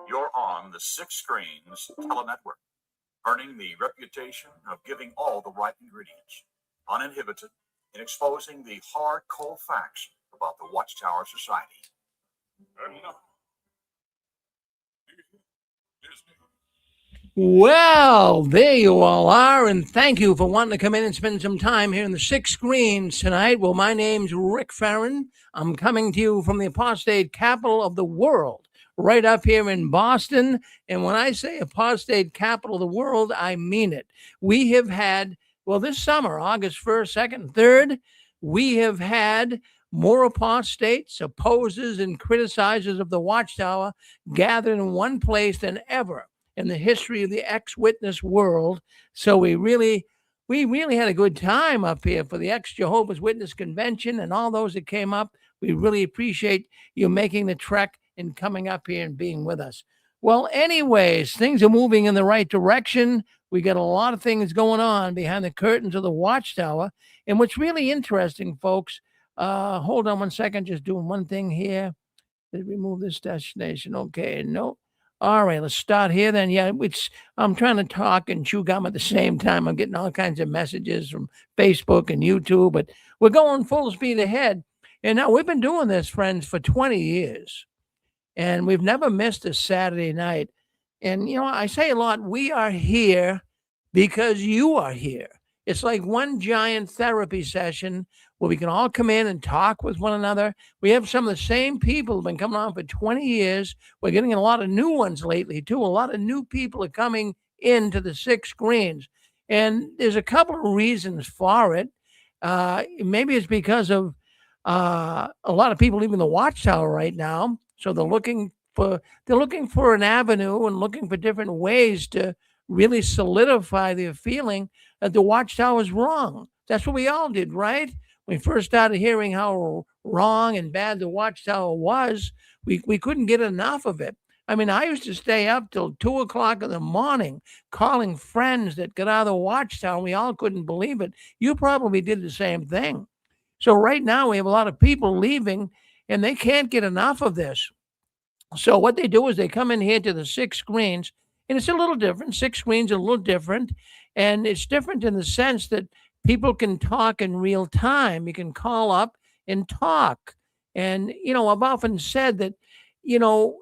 You're on the Six Screens Telenetwork, earning the reputation of giving all the right ingredients, uninhibited, in exposing the hard, cold facts about the Watchtower Society. And now, Disney. Well, there you all are, and thank you for wanting to come in and spend some time here in the Six Screens tonight. Well, my name's Rick Farron. I'm coming to you from the apostate capital of the world, right up here in Boston. And when I say apostate capital of the world, I mean it. We have had, well, this summer, August 1st, 2nd, and 3rd, we have had more apostates, opposers, and criticizers of the Watchtower gathered in one place than ever in the history of the ex-witness world. So we really had a good time up here for the ex-Jehovah's Witness convention and all those that came up. We really appreciate you making the trek and coming up here and being with us. Well, anyways, things are moving in the right direction. We got a lot of things going on behind the curtains of the Watchtower. And what's really interesting, folks, hold on one second, just doing one thing here. Did we move this destination? Okay, no. All right, let's start here then. Yeah, I'm trying to talk and chew gum at the same time. I'm getting all kinds of messages from Facebook and YouTube, but we're going full speed ahead. And now we've been doing this, friends, for 20 years, and we've never missed a Saturday night. And, you know, I say a lot, we are here because you are here. It's like one giant therapy session where we can all come in and talk with one another. We have some of the same people who've been coming on for 20 years. We're getting a lot of new ones lately, too. A lot of new people are coming into the Six Screens. And there's a couple of reasons for it. Maybe it's because of a lot of people leaving the Watchtower right now. So they're looking for an avenue and looking for different ways to really solidify their feeling that the Watchtower is wrong. That's what we all did, right? When we first started hearing how wrong and bad the Watchtower was, we couldn't get enough of it. I mean, I used to stay up till 2 o'clock in the morning calling friends that got out of the Watchtower. We all couldn't believe it. You probably did the same thing. So right now we have a lot of people leaving and they can't get enough of this. So what they do is they come in here to the Six Screens, and it's a little different. Six Screens are a little different, and it's different in the sense that people can talk in real time. You can call up and talk. And, you know, I've often said that, you know,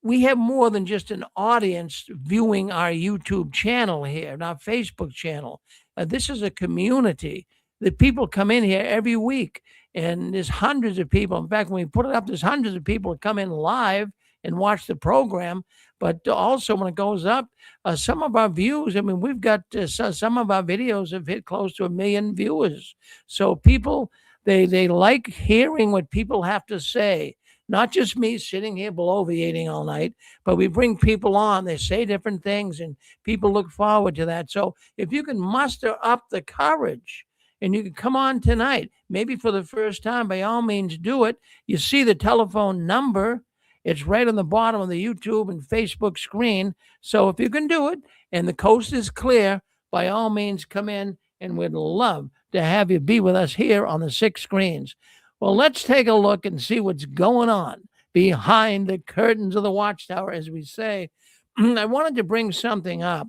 we have more than just an audience viewing our YouTube channel here, and our Facebook channel. This is a community that people come in here every week, and there's hundreds of people. In fact, when we put it up, there's hundreds of people that come in live and watch the program. But also when it goes up, some of our views, I mean, we've got some of our videos have hit close to 1 million viewers. So people, they like hearing what people have to say. Not just me sitting here bloviating all night, but we bring people on. They say different things, and people look forward to that. So if you can muster up the courage and you can come on tonight, maybe for the first time, by all means do it. You see the telephone number. It's right on the bottom of the YouTube and Facebook screen. So if you can do it and the coast is clear, by all means come in, and we'd love to have you be with us here on the Six Screens. Well, let's take a look and see what's going on behind the curtains of the Watchtower, as we say. I wanted to bring something up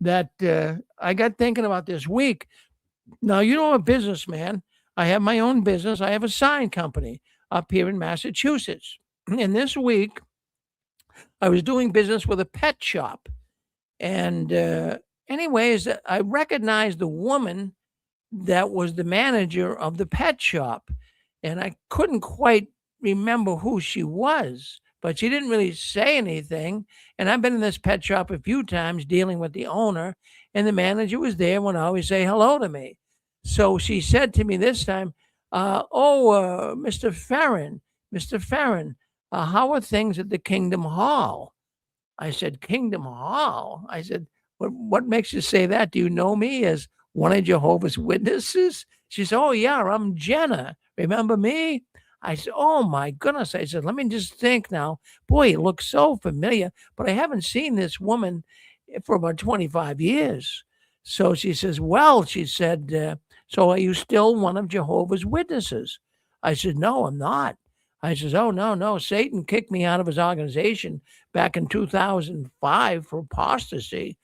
that I got thinking about this week. Now, you know, I'm a businessman. I have my own business. I have a sign company up here in Massachusetts. And this week, I was doing business with a pet shop. And anyways, I recognized the woman that was the manager of the pet shop. And I couldn't quite remember who she was, but she didn't really say anything. And I've been in this pet shop a few times dealing with the owner, and the manager was there and would always say hello to me. So she said to me this time, Mr. Farron, how are things at the Kingdom Hall? I said, Kingdom Hall? I said, what makes you say that? Do you know me as one of Jehovah's Witnesses? She said, oh, yeah, I'm Jenna. Remember me? I said, oh, my goodness. I said, let me just think now. Boy, it looks so familiar, but I haven't seen this woman for about 25 years. So she says, well, she said, so are you still one of Jehovah's Witnesses? I said, no, I'm not. I says, oh, no, no. Satan kicked me out of his organization back in 2005 for apostasy.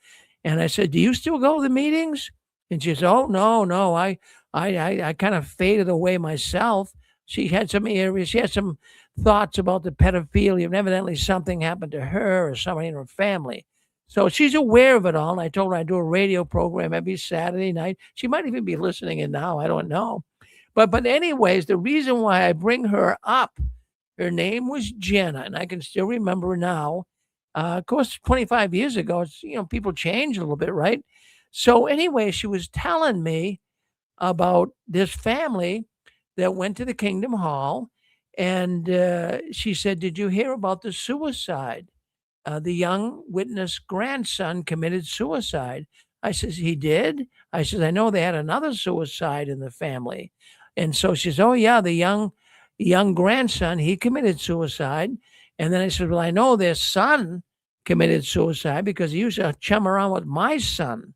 And I said, do you still go to the meetings? And she says, oh, no, no. I kind of faded away myself. She had some areas, she had some thoughts about the pedophilia, and evidently something happened to her or somebody in her family. So she's aware of it all. And I told her I do a radio program every Saturday night. She might even be listening in now. I don't know. But anyways, the reason why I bring her up, her name was Jenna, and I can still remember her now. Of course, 25 years ago, it's, people change a little bit, right? So anyway, she was telling me about this family that went to the Kingdom Hall, and she said, "Did you hear about the suicide? The young witness grandson committed suicide." I says, "He did?" I says, "I know they had another suicide in the family." And so she says, "Oh yeah, the young grandson, he committed suicide." And then I said, "Well, I know their son committed suicide because he used to chum around with my son."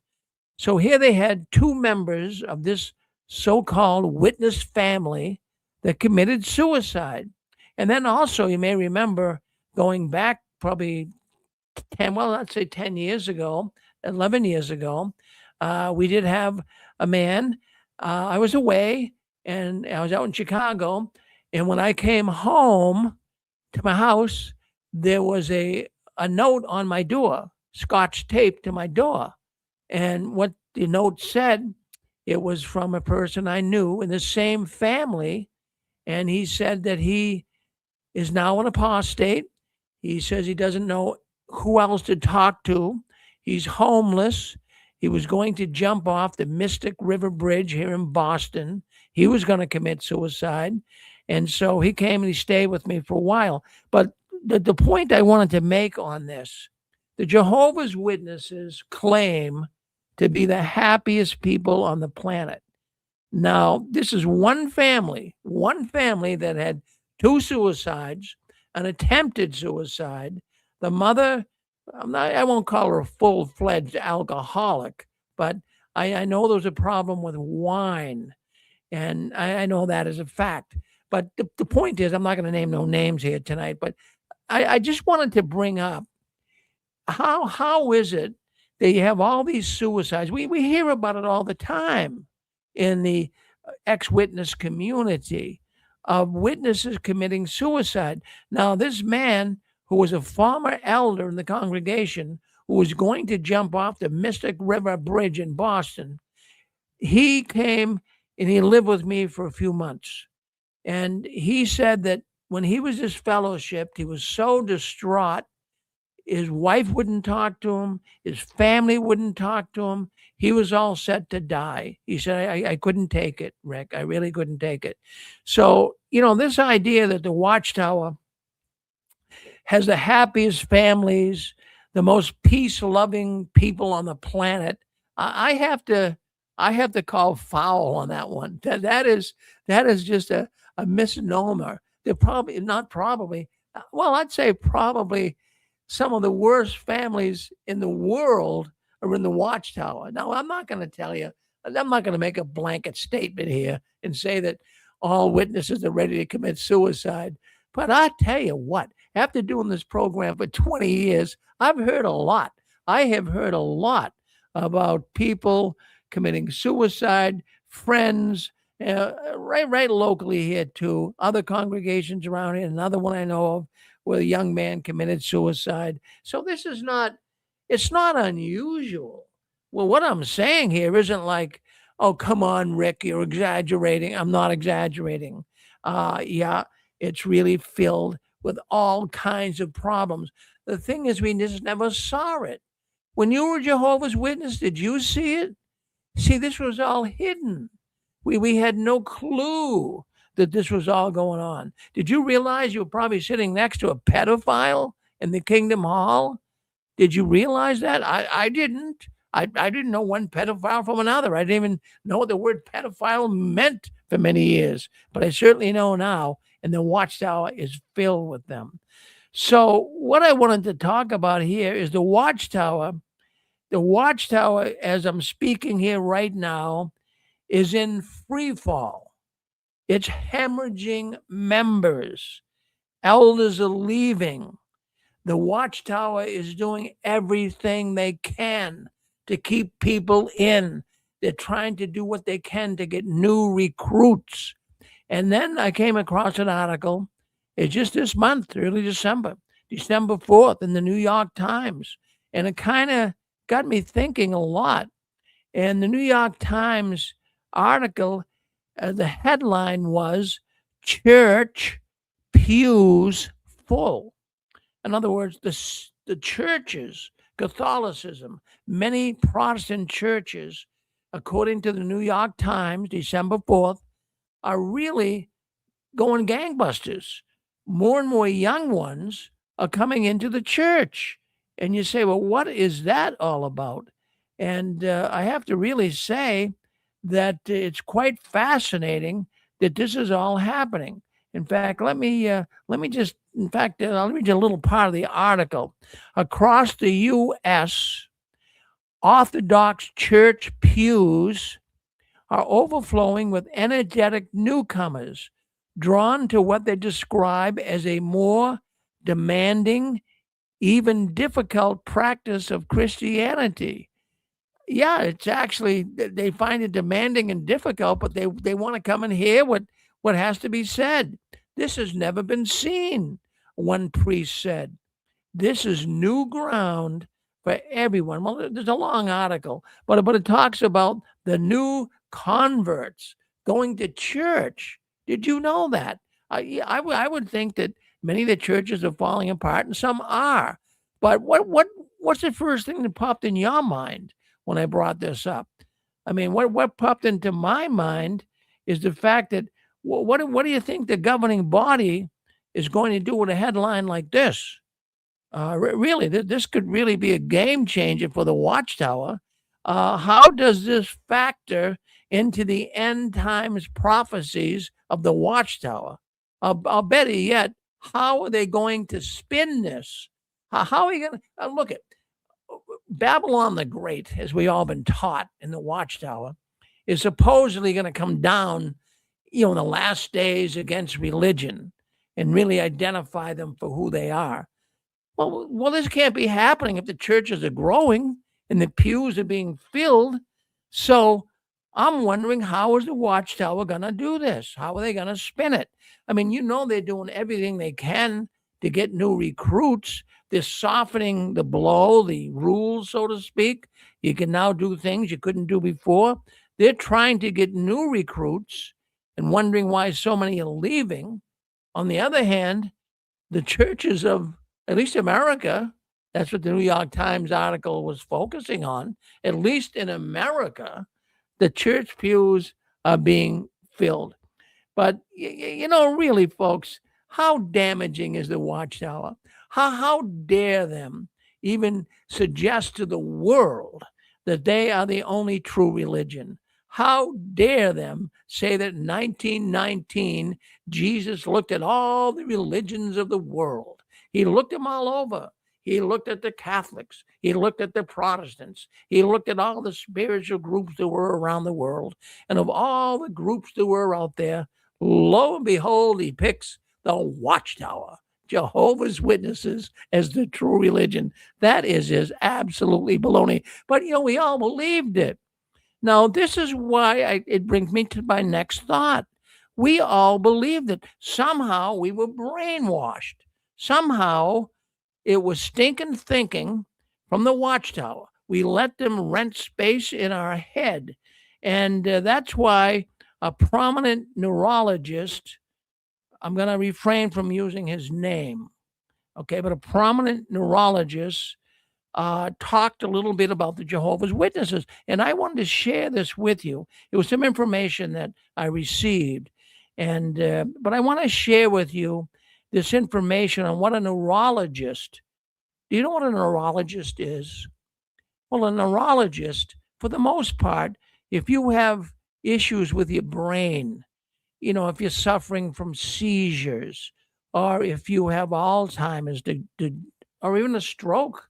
So here they had two members of this so-called witness family that committed suicide. And then also, you may remember, going back probably 10, well, let's say 10 years ago, 11 years ago, we did have a man. I was away and I was out in Chicago. And when I came home to my house, there was a note on my door, scotch taped to my door. And what the note said, it was from a person I knew in the same family. And he said that he is now an apostate. He says he doesn't know who else to talk to. He's homeless. He was going to jump off the Mystic River Bridge here in Boston. He was going to commit suicide. And so he came and he stayed with me for a while. But the point I wanted to make on this, the Jehovah's Witnesses claim to be the happiest people on the planet. Now, this is one family that had two suicides, an attempted suicide. The mother, I won't call her a full-fledged alcoholic, but I know there's a problem with wine, and I know that as a fact. But the point is, I'm not going to name no names here tonight, but I just wanted to bring up, how is it that you have all these suicides? We hear about it all the time in the ex-witness community of witnesses committing suicide. Now, this man who was a former elder in the congregation who was going to jump off the Mystic River Bridge in Boston, he came and he lived with me for a few months. And he said that when he was disfellowshipped, he was so distraught. His wife wouldn't talk to him. His family wouldn't talk to him. He was all set to die. He said, I couldn't take it, Rick. I really couldn't take it. So, this idea that the Watchtower has the happiest families, the most peace-loving people on the planet, I have to call foul on that one. That is just a misnomer. They're probably not probably. Well, I'd say probably some of the worst families in the world are in the Watchtower. Now, I'm not going to tell you, I'm not going to make a blanket statement here and say that all witnesses are ready to commit suicide. But I tell you what, after doing this program for 20 years, I've heard a lot. I have heard a lot about people committing suicide, friends, right locally here too, other congregations around here. Another one I know of where a young man committed suicide. So this is it's not unusual. Well, what I'm saying here isn't like, oh, come on, Rick, you're exaggerating. I'm not exaggerating. Yeah, it's really filled with all kinds of problems. The thing is, we just never saw it. When you were Jehovah's Witness, did you see it? See, this was all hidden. We had no clue that this was all going on. Did you realize you were probably sitting next to a pedophile in the Kingdom Hall? Did you realize that? I didn't. I didn't know one pedophile from another. I didn't even know what the word pedophile meant for many years, but I certainly know now, and the Watchtower is filled with them. So what I wanted to talk about here is the Watchtower. The Watchtower, as I'm speaking here right now, is in free fall. It's hemorrhaging members. Elders are leaving. The Watchtower is doing everything they can to keep people in. They're trying to do what they can to get new recruits. And then I came across an article, it's just this month, early December, December 4th, in the New York Times. And it kind of got me thinking a lot. And the New York Times article, the headline was Church Pews Full. In other words, the churches, Catholicism, many Protestant churches, according to the New York Times, December 4th, are really going gangbusters. More and more young ones are coming into the church. And you say, well, what is that all about? And I have to really say that it's quite fascinating that this is all happening. In fact, let me just, I'll read you a little part of the article. Across the U.S., Orthodox church pews are overflowing with energetic newcomers drawn to what they describe as a more demanding, even difficult practice of Christianity. Yeah, it's actually, they find it demanding and difficult, but they want to come and hear what has to be said. This has never been seen, one priest said. This is new ground for everyone. Well, there's a long article, but it talks about the new converts going to church. Did you know that? I would think that many of the churches are falling apart, and some are. But what's the first thing that popped in your mind when I brought this up? I mean, what popped into my mind is the fact that what do you think the governing body is going to do with a headline like this? Really, this could really be a game changer for the Watchtower. How does this factor into the end times prophecies of the Watchtower? I'll better yet, how are they going to spin this? How are you going to look at Babylon the Great, as we all been taught in the Watchtower, is supposedly going to come down, in the last days against religion and really identify them for who they are. Well, this can't be happening if the churches are growing and the pews are being filled. So I'm wondering, how is the Watchtower going to do this? How are they going to spin it? I mean, they're doing everything they can to get new recruits. They're softening the blow, the rules, so to speak. You can now do things you couldn't do before. They're trying to get new recruits and wondering why so many are leaving. On the other hand, the churches of at least America, that's what the New York Times article was focusing on. At least in America, the church pews are being filled. But, really, folks, how damaging is the Watchtower? How dare them even suggest to the world that they are the only true religion? How dare them say that in 1919, Jesus looked at all the religions of the world. He looked them all over. He looked at the Catholics. He looked at the Protestants. He looked at all the spiritual groups that were around the world. And of all the groups that were out there, lo and behold, he picks the Watchtower, Jehovah's Witnesses, as the true religion. That is just absolutely baloney. But, we all believed it. Now, this is why it brings me to my next thought. We all believed it. Somehow we were brainwashed. Somehow it was stinking thinking from the Watchtower. We let them rent space in our head. And that's why a prominent neurologist, I'm going to refrain from using his name, okay, but a prominent neurologist talked a little bit about the Jehovah's Witnesses. And I wanted to share this with you. It was some information that I received. And but I want to share with you this information on what a neurologist, do you know what a neurologist is? Well, a neurologist, for the most part, if you have issues with your brain, if you're suffering from seizures, or if you have Alzheimer's, or even a stroke,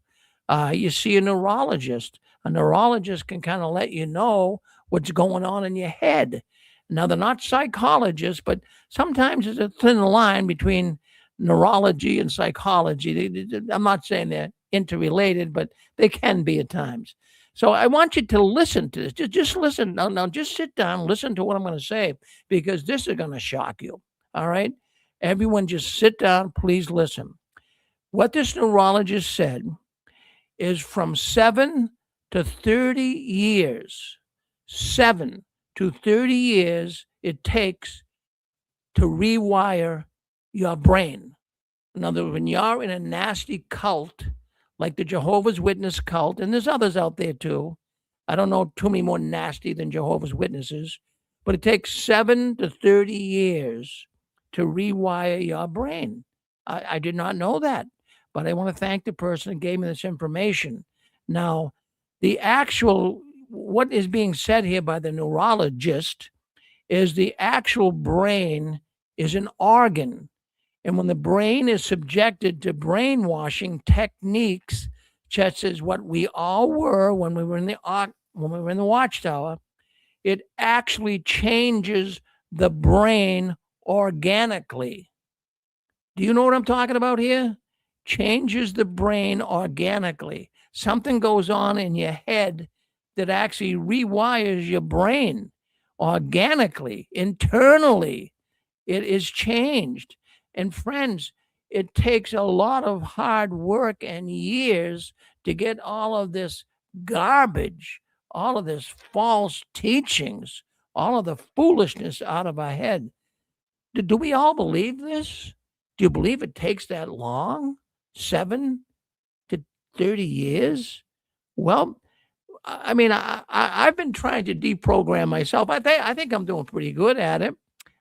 you see a neurologist. A neurologist can kind of let you know what's going on in your head. Now, they're not psychologists, but sometimes there's a thin line between neurology and psychology. I'm not saying they're interrelated, but they can be at times. So I want you to listen to this. Just listen. Now, just sit down, listen to what I'm going to say, because this is going to shock you. All right? Everyone just sit down. Please listen. What this neurologist said is from 7 to 30 years, 7 to 30 years it takes to rewire your brain. In other words, when you're in a nasty cult, like the Jehovah's Witness cult, and there's others out there too. I don't know too many more nasty than Jehovah's Witnesses, but it takes 7 to 30 years to rewire your brain. I did not know that, but I want to thank the person who gave me this information. Now, what is being said here by the neurologist is the actual brain is an organ. And when the brain is subjected to brainwashing techniques, such as what we all were when we were in the Watchtower, it actually changes the brain organically. Do you know what I'm talking about here? Changes the brain organically. Something goes on in your head that actually rewires your brain organically, internally. It is changed. And friends, it takes a lot of hard work and years to get all of this garbage, all of this false teachings, all of the foolishness out of our head. Do we all believe this? Do you believe it takes that long? 7 to 30 years? Well, I mean, I've been trying to deprogram myself. I think I'm doing pretty good at it.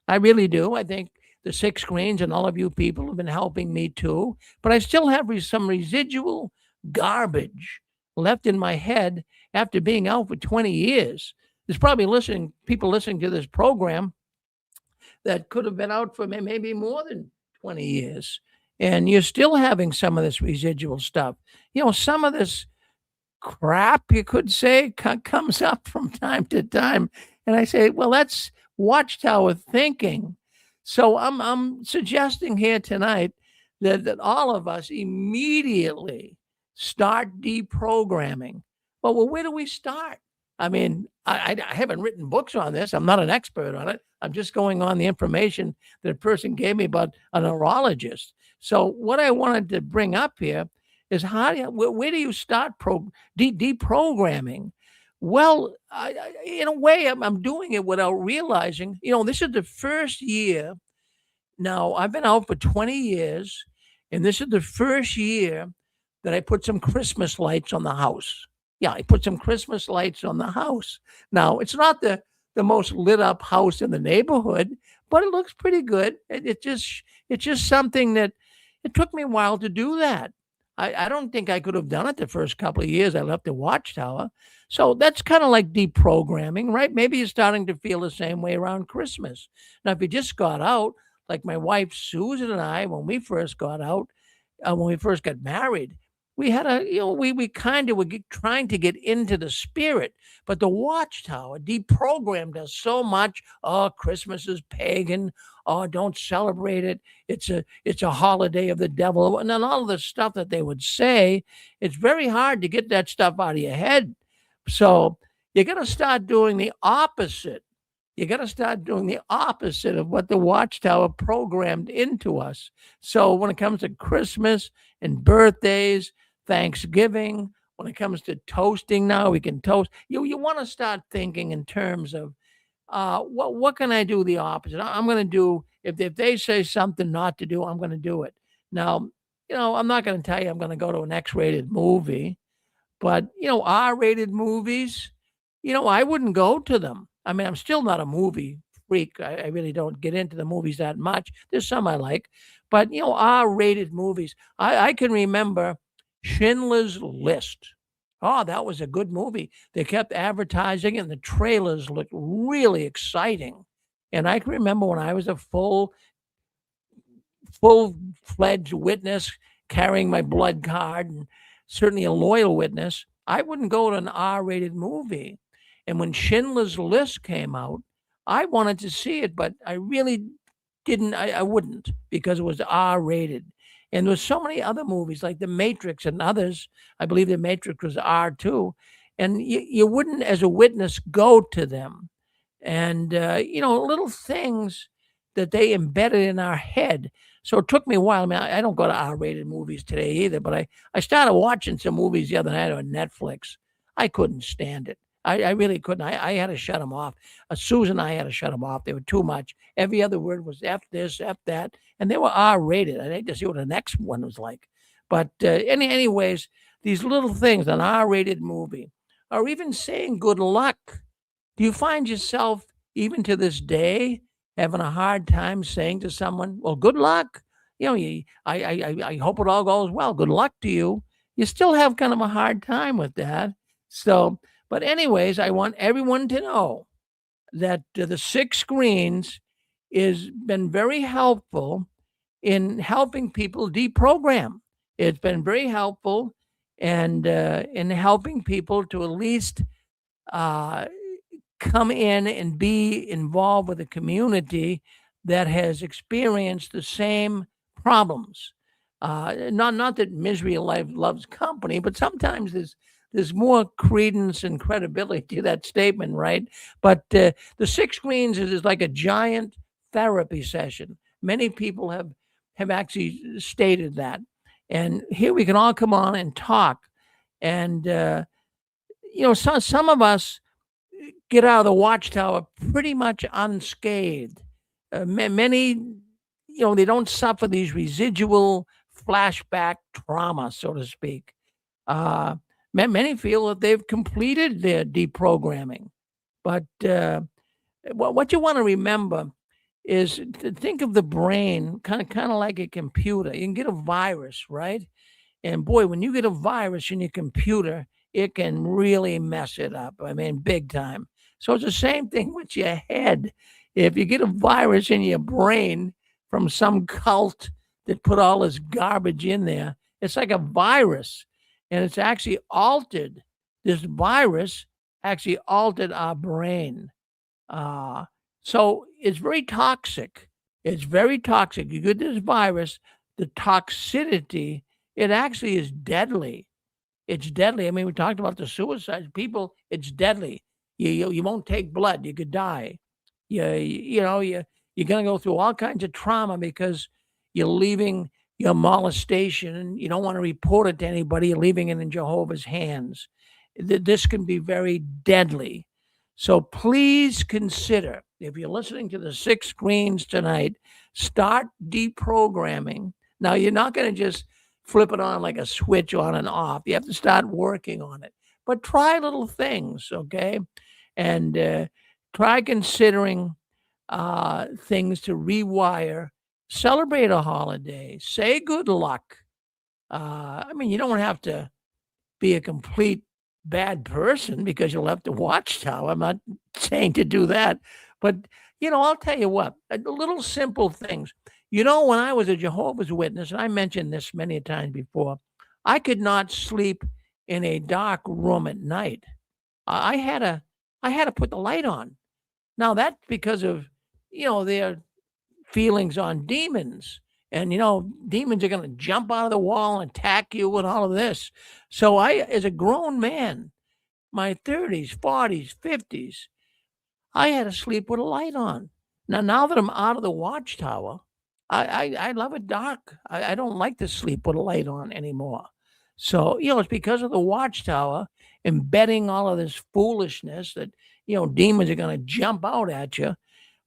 I really do. I think the 6 screens and all of you people have been helping me too. But I still have some residual garbage left in my head after being out for 20 years. There's probably people listening to this program that could have been out for maybe more than 20 years. And you're still having some of this residual stuff. Some of this crap, you could say, comes up from time to time. And I say, well, that's Watchtower thinking. So I'm suggesting here tonight that all of us immediately start deprogramming. Well, where do we start? I mean, I haven't written books on this. I'm not an expert on it. I'm just going on the information that a person gave me about a neurologist. So what I wanted to bring up here is where do you start deprogramming? Well, in a way, I'm doing it without realizing, this is the first year. Now, I've been out for 20 years, and this is the first year that I put some Christmas lights on the house. Yeah, I put some Christmas lights on the house. Now, it's not the most lit up house in the neighborhood, but it looks pretty good. It's just something that it took me a while to do that. I don't think I could have done it the first couple of years I left the Watchtower. So that's kind of like deprogramming, right? Maybe you're starting to feel the same way around Christmas. Now, if you just got out, like my wife Susan and I, when we first got out, when we first got married, we had we kind of were trying to get into the spirit, but the Watchtower deprogrammed us so much. Oh, Christmas is pagan. Oh, don't celebrate it. It's a holiday of the devil. And then all of the stuff that they would say, it's very hard to get that stuff out of your head. So you got to start doing the opposite. You got to start doing the opposite of what the Watchtower programmed into us. So when it comes to Christmas and birthdays, Thanksgiving, when it comes to toasting now, we can toast. You want to start thinking in terms of what can I do the opposite? I'm going to do, if they say something not to do, I'm going to do it. Now, I'm not going to tell you I'm going to go to an X-rated movie, but, R-rated movies, I wouldn't go to them. I mean, I'm still not a movie freak. I really don't get into the movies that much. There's some I like, but, R-rated movies. I can remember Schindler's List. Oh, that was a good movie. They kept advertising it, and the trailers looked really exciting. And I can remember when I was a full-fledged witness carrying my blood card, and certainly a loyal witness, I wouldn't go to an R-rated movie. And when Schindler's List came out, I wanted to see it, but I really I wouldn't, because it was R-rated. And there was so many other movies like The Matrix and others. I believe The Matrix was R too. And you wouldn't, as a witness, go to them. And, little things that they embedded in our head. So it took me a while. I mean, I don't go to R-rated movies today either, but I started watching some movies the other night on Netflix. I couldn't stand it. I really couldn't. I had to shut them off. Susan and I had to shut them off. They were too much. Every other word was F this, F that, and they were R-rated. I hate to see what the next one was like. But anyways, these little things, an R-rated movie, or even saying good luck. Do you find yourself, even to this day, having a hard time saying to someone, "Well, good luck"? I hope it all goes well. Good luck to you. You still have kind of a hard time with that. So, but anyways, I want everyone to know that the Six Screens is been very helpful in helping people deprogram. It's been very helpful and in helping people to at least uh, come in and be involved with a community that has experienced the same problems. Not that misery in life loves company, but sometimes there's more credence and credibility to that statement, right? But the Six Screens is like a giant therapy session. Many people have actually stated that, and here we can all come on and talk, and some of us get out of the Watchtower pretty much unscathed. Many, they don't suffer these residual flashback trauma, so to speak. Many feel that they've completed their deprogramming. But what you want to remember is to think of the brain kind of like a computer. You can get a virus, right? And boy, when you get a virus in your computer, it can really mess it up. I mean, big time. So it's the same thing with your head. If you get a virus in your brain from some cult that put all this garbage in there, it's like a virus. And it's actually altered. This virus actually altered our brain. So it's very toxic. It's very toxic. You get this virus, the toxicity, it actually is deadly. It's deadly. I mean, we talked about the suicide people. It's deadly. You won't take blood. You could die. You're gonna go through all kinds of trauma because you're leaving your molestation and you don't want to report it to anybody. You're leaving it in Jehovah's hands. This can be very deadly. So please consider, if you're listening to the Six Screens tonight, start deprogramming. Now, you're not going to just flip it on like a switch on and off. You have to start working on it. But try little things, okay? And try considering things to rewire, celebrate a holiday, say good luck. I mean, you don't have to be a complete bad person because you'll have to Watchtower. I'm not saying to do that. But, I'll tell you what, little simple things. When I was a Jehovah's Witness, and I mentioned this many times before, I could not sleep in a dark room at night. I had to put the light on. Now that's because of their feelings on demons, and demons are going to jump out of the wall and attack you and all of this. So I, as a grown man, my 30s, 40s, 50s, I had to sleep with a light on. Now that I'm out of the Watchtower, I love it dark. I don't like to sleep with a light on anymore. So, it's because of the Watchtower embedding all of this foolishness that, demons are going to jump out at you.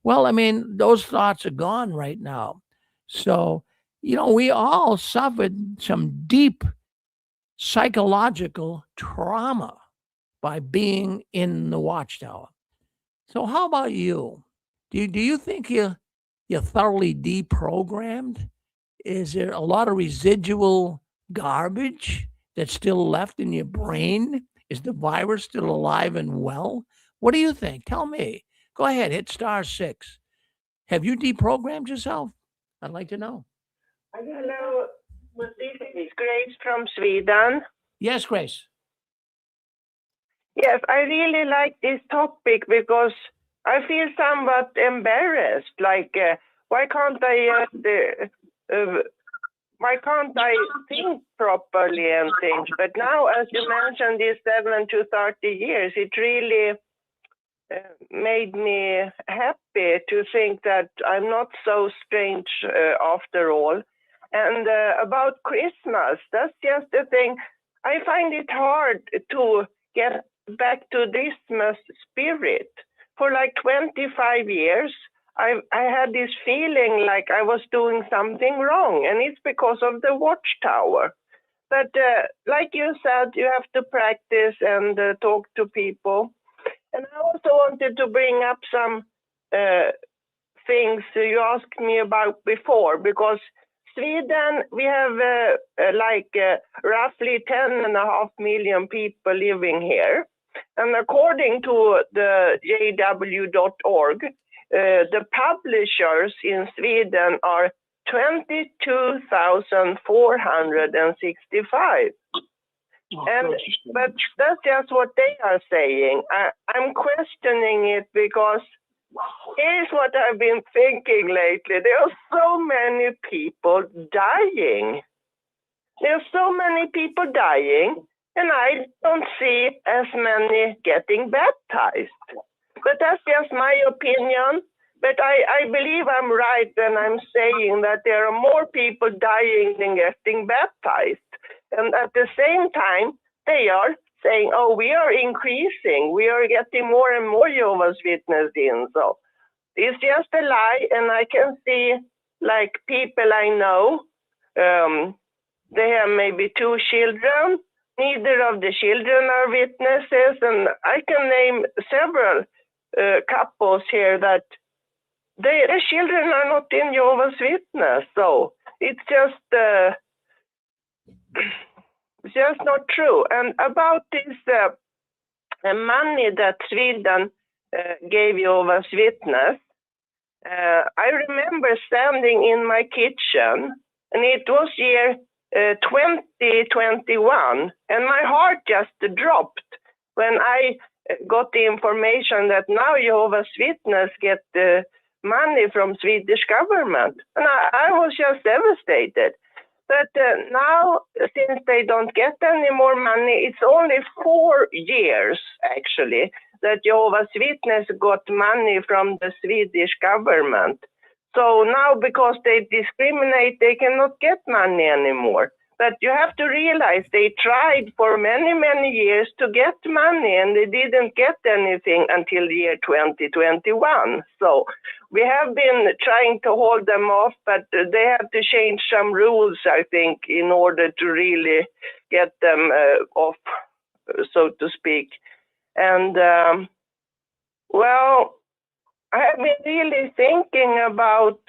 Well, I mean, those thoughts are gone right now. So, we all suffered some deep psychological trauma by being in the Watchtower. So how about you? Do you think you're thoroughly deprogrammed? Is there a lot of residual garbage that's still left in your brain? Is the virus still alive and well? What do you think? Tell me. Go ahead, hit *6. Have you deprogrammed yourself? I'd like to know. Hello, this is Grace from Sweden. Yes, Grace. Yes, I really like this topic because I feel somewhat embarrassed. Like, why can't I think properly and things? But now, as you mentioned, these 7 to 30 years, it really made me happy to think that I'm not so strange after all. And about Christmas, that's just the thing. I find it hard to get back to Christmas spirit. For like 25 years, I had this feeling like I was doing something wrong, and it's because of the watchtower. But like you said, you have to practice and talk to people. And I also wanted to bring up some things you asked me about before, because Sweden, we have roughly 10.5 million people living here. And according to the JW.org, the publishers in Sweden are 22,465. But that's just what they are saying. I'm questioning it because here's what I've been thinking lately. There are so many people dying. There's so many people dying, and I don't see as many getting baptized. But that's just my opinion. But I believe I'm right when I'm saying that there are more people dying than getting baptized. And at the same time, they are saying, oh, we are increasing. We are getting more and more Jehovah's Witnesses in. So it's just a lie. And I can see, like, people I know, they have maybe 2 children. Neither of the children are witnesses. And I can name several couples here that their children are not in Jehovah's Witness. So it's just not true. And about this money that Sweden gave Jehovah's Witness, I remember standing in my kitchen, and it was year 2021, and my heart just dropped when I got the information that now Jehovah's Witness get the money from Swedish government. And I was just devastated. But now, since they don't get any more money, it's only 4 years, actually, that Jehovah's Witness got money from the Swedish government. So now, because they discriminate, they cannot get money anymore. But you have to realize they tried for many, many years to get money, and they didn't get anything until the year 2021. So we have been trying to hold them off, but they have to change some rules, I think, in order to really get them off, so to speak. And, well, I have been really thinking about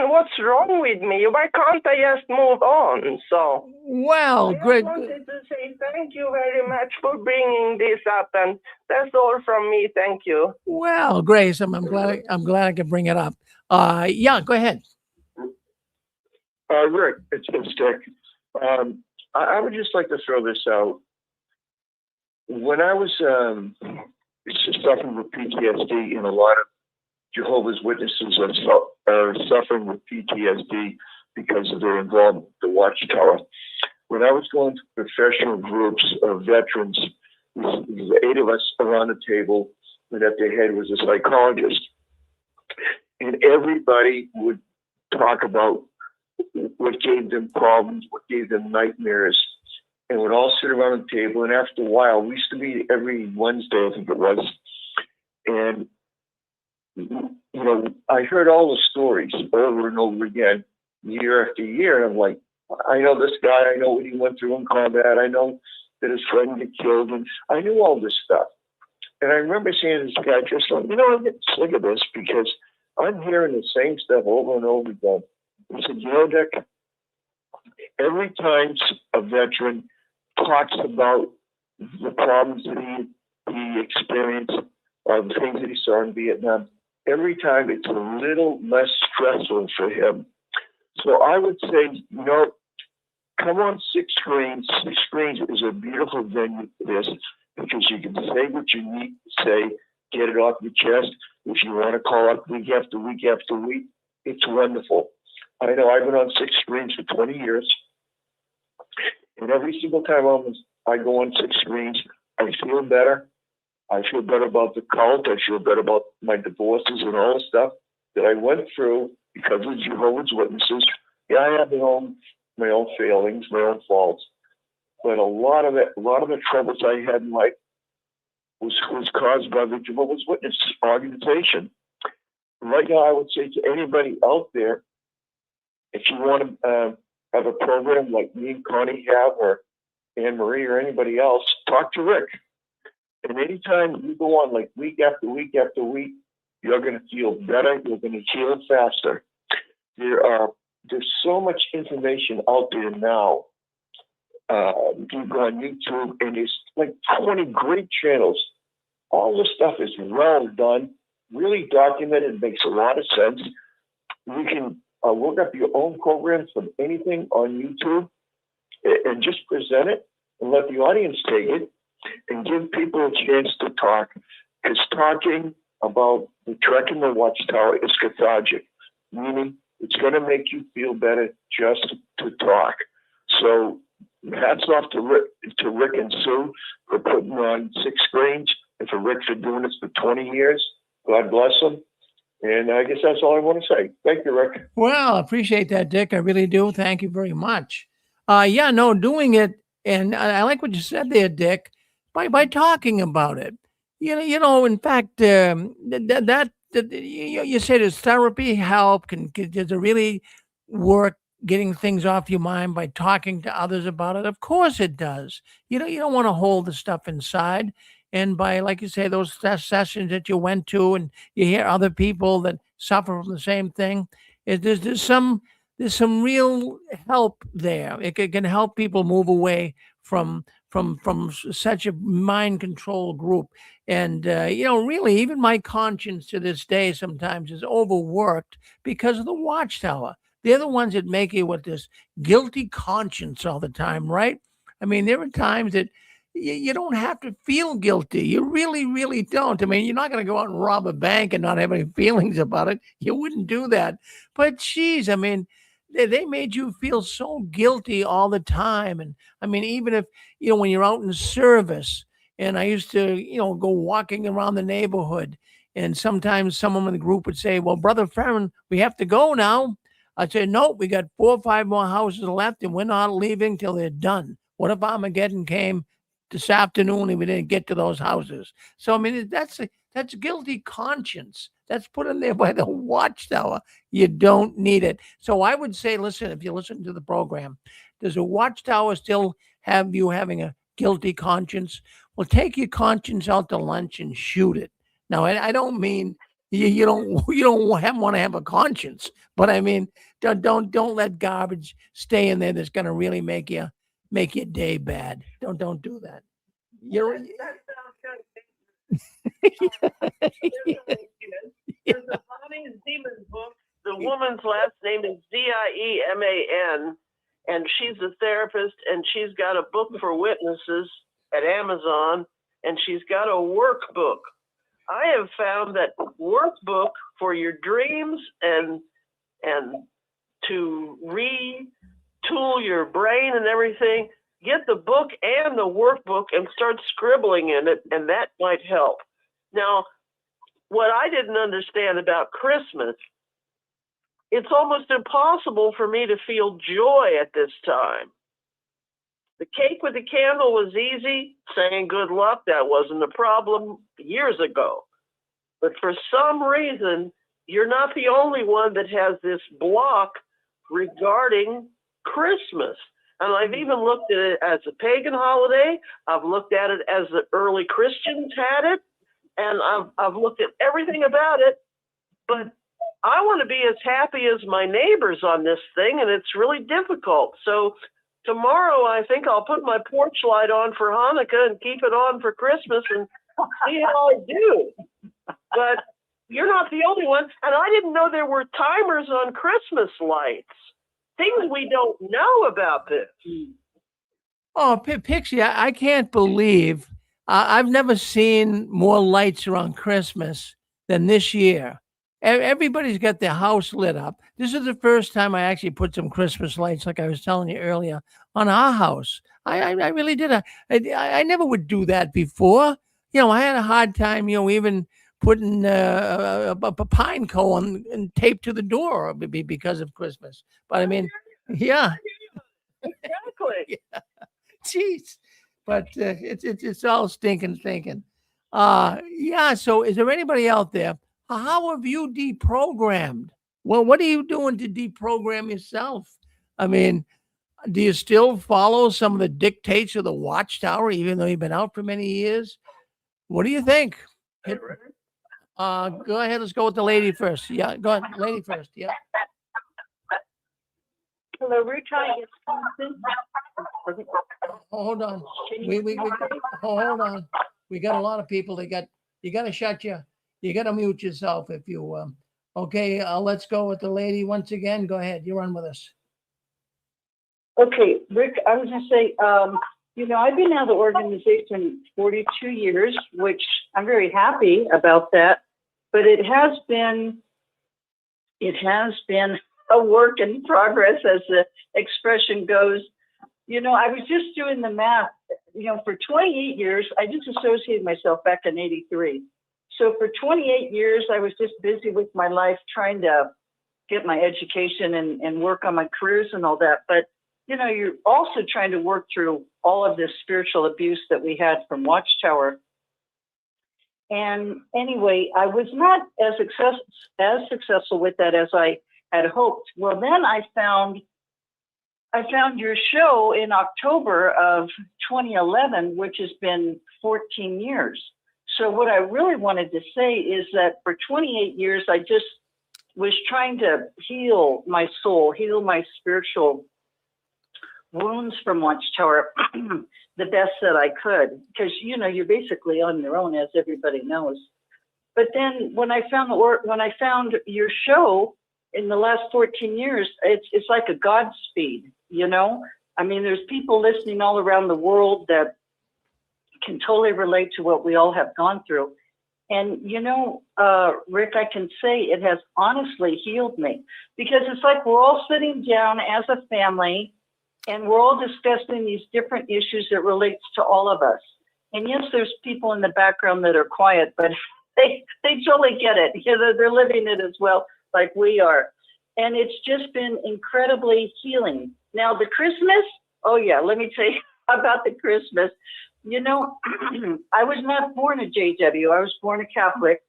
what's wrong with me? Why can't I just move on? So, well, I wanted to say thank you very much for bringing this up, and that's all from me. Thank you. Well, Grace, I'm glad I could bring it up. Yeah, go ahead. Rick, it's Dick. I would just like to throw this out. When I was suffering with PTSD, and a lot of Jehovah's Witnesses are suffering with PTSD because of their involvement with the Watchtower. When I was going to professional groups of veterans, there was 8 of us around the table, and at their head was a psychologist. And everybody would talk about what gave them problems, what gave them nightmares, and would all sit around the table. And after a while, we used to meet every Wednesday, I think it was, and I heard all the stories over and over again, year after year. And I'm like, I know this guy. I know what he went through in combat. I know that his friend got killed. And I knew all this stuff. And I remember saying to this guy, just like, I'm getting sick of this because I'm hearing the same stuff over and over again. He said, Dick, every time a veteran talks about the problems that he experienced, or the things that he saw in Vietnam, every time it's a little less stressful for him. So I would say, come on 6 Screens. 6 Screens is a beautiful venue for this because you can say what you need to say get it off your chest. If you want to call up week after week after week, it's wonderful. I know I've been on 6 screens for 20 years, and every single time I go on 6 screens, I feel better. I feel better about the cult. I feel better about my divorces and all the stuff that I went through because of Jehovah's Witnesses. Yeah, I have my own failings, my own faults, but a lot of the troubles I had in life was caused by the Jehovah's Witness organization. Right now, I would say to anybody out there, if you want to have a program like me and Connie have, or Anne Marie, or anybody else, talk to Rick. And anytime you go on like week after week after week, you're going to feel better. You're going to heal faster. There's so much information out there now. You go on YouTube, and there's like 20 great channels. All this stuff is well done, really documented, makes a lot of sense. You can look up your own programs from anything on YouTube and just present it and let the audience take it and give people a chance to talk. Because talking about the trek in the Watchtower is cathartic, meaning it's going to make you feel better just to talk. So hats off to Rick and Sue for putting on 6 screens, and for Rick for doing this for 20 years. God bless him. And I guess that's all I want to say. Thank you, Rick. Well, I appreciate that, Dick. I really do. Thank you very much. Doing it, and I like what you said there, Dick, by talking about it. In fact, you said does therapy help? Does it really work getting things off your mind by talking to others about it? Of course it does. You don't want to hold the stuff inside. And by, like you say, those sessions that you went to, and you hear other people that suffer from the same thing, there's some real help there. It can help people move away from such a mind control group. And really, even my conscience to this day sometimes is overworked because of the Watchtower. They're the ones that make you with this guilty conscience all the time, right? I mean, there are times that you don't have to feel guilty. You really, really don't. I mean, you're not going to go out and rob a bank and not have any feelings about it. You wouldn't do that. But geez, I mean, they made you feel so guilty all the time. And I mean, even if, when you're out in service, and I used to, go walking around the neighborhood, and sometimes someone in the group would say, well, Brother Farron, we have to go now. I'd say, no, we got 4 or 5 more houses left, and we're not leaving till they're done. What if Armageddon came this afternoon and we didn't get to those houses? So, I mean, that's guilty conscience. That's put in there by the Watchtower. You don't need it. So I would say, listen, if you listen to the program, does the Watchtower still have you having a guilty conscience? Well, take your conscience out to lunch and shoot it. Now, I don't mean you don't want to have a conscience, but I mean, don't let garbage stay in there that's going to really make your day bad. Don't do that. That sounds kind of There's a Bonnie Zeman book. The woman's last name is Dieman, and she's a therapist, and she's got a book for witnesses at Amazon, and she's got a workbook. I have found that workbook for your dreams and to retool your brain and everything. Get the book and the workbook and start scribbling in it, and that might help. Now, what I didn't understand about Christmas, it's almost impossible for me to feel joy at this time. The cake with the candle was easy. Saying good luck, that wasn't a problem years ago. But for some reason, you're not the only one that has this block regarding Christmas. And I've even looked at it as a pagan holiday. I've looked at it as the early Christians had it. And I've looked at everything about it. But I want to be as happy as my neighbors on this thing, and it's really difficult. So tomorrow, I think I'll put my porch light on for Hanukkah and keep it on for Christmas and see how I do. But you're not the only one. And I didn't know there were timers on Christmas lights. Things we don't know about this. Oh, Pixie, I can't believe I've never seen more lights around Christmas than this year. Everybody's got their house lit up. This is the first time I actually put some Christmas lights, like I was telling you earlier, on our house. I really did. I never would do that before. I had a hard time, even putting a pine cone and tape to the door because of Christmas. But I mean, yeah, Exactly. jeez. But it's all stinking thinking. Yeah. So, is there anybody out there? How have you deprogrammed? Well, what are you doing to deprogram yourself? I mean, do you still follow some of the dictates of the Watchtower, even though you've been out for many years? What do you think? Go ahead. Let's go with the lady first. Yeah, go ahead, lady first. Yeah. Hello, we're trying to get something. Hold on. Hold on. We got a lot of people. You got to you got to mute yourself if you. Okay. Let's go with the lady once again. Go ahead. You're on with us. Okay, Rick, I was going to say, I've been out of the organization 42 years, which I'm very happy about that. But it has been a work in progress, as the expression goes. I was just doing the math. For 28 years, I disassociated myself back in '83. So for 28 years, I was just busy with my life, trying to get my education and work on my careers and all that. But you're also trying to work through all of this spiritual abuse that we had from Watchtower. And anyway, I was not as successful with that as I had hoped. Well, then I found your show in October of 2011, which has been 14 years. So what I really wanted to say is that for 28 years, I just was trying to heal my soul, heal my spiritual wounds from Watchtower the best that I could, because you're basically on your own, as everybody knows. But then when I found your show in the last 14 years, it's like a Godspeed. I mean, there's people listening all around the world that can totally relate to what we all have gone through. And Rick, I can say it has honestly healed me, because it's like we're all sitting down as a family, and we're all discussing these different issues that relates to all of us. And yes, there's people in the background that are quiet, but they totally get it. They're living it as well, like we are. And it's just been incredibly healing. Now, the Christmas, oh yeah, let me tell you about the Christmas. I was not born a JW. I was born a Catholic.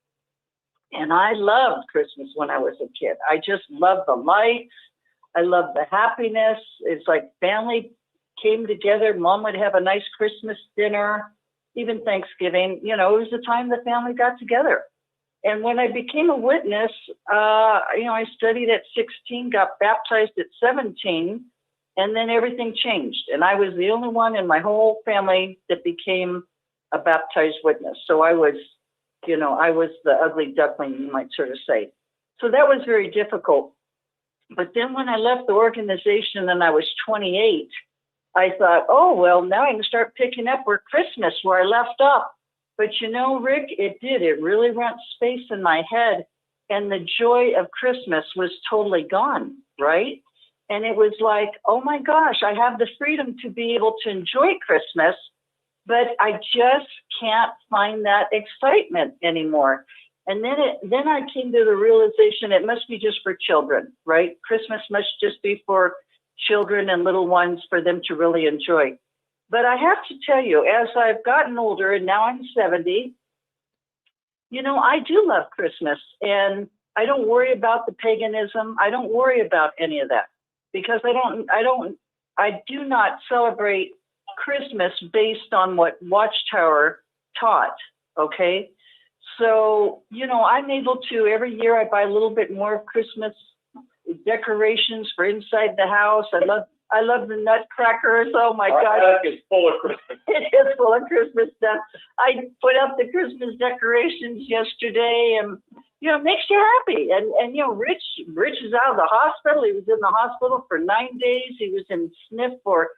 And I loved Christmas when I was a kid. I just loved the lights. I love the happiness. It's like family came together. Mom would have a nice Christmas dinner, even Thanksgiving. It was the time the family got together. And when I became a witness, I studied at 16, got baptized at 17, and then everything changed. And I was the only one in my whole family that became a baptized witness. So I was the ugly duckling, you might sort of say. So that was very difficult. But then when I left the organization and I was 28, I thought, oh, well, now I can start picking up where I left off. But Rick, it did. It really rent space in my head. And the joy of Christmas was totally gone, right? And it was like, oh my gosh, I have the freedom to be able to enjoy Christmas, but I just can't find that excitement anymore. And then I came to the realization it must be just for children, right? Christmas must just be for children and little ones, for them to really enjoy. But I have to tell you, as I've gotten older, and now I'm 70, I do love Christmas, and I don't worry about the paganism. I don't worry about any of that, because I do not celebrate Christmas based on what Watchtower taught. Okay. So, I'm able to, every year I buy a little bit more of Christmas decorations for inside the house. I love the nutcrackers. Oh my gosh. It's full of Christmas. It is full of Christmas stuff. I put up the Christmas decorations yesterday, and, it makes you happy. And Rich is out of the hospital. He was in the hospital for 9 days. He was in SNF for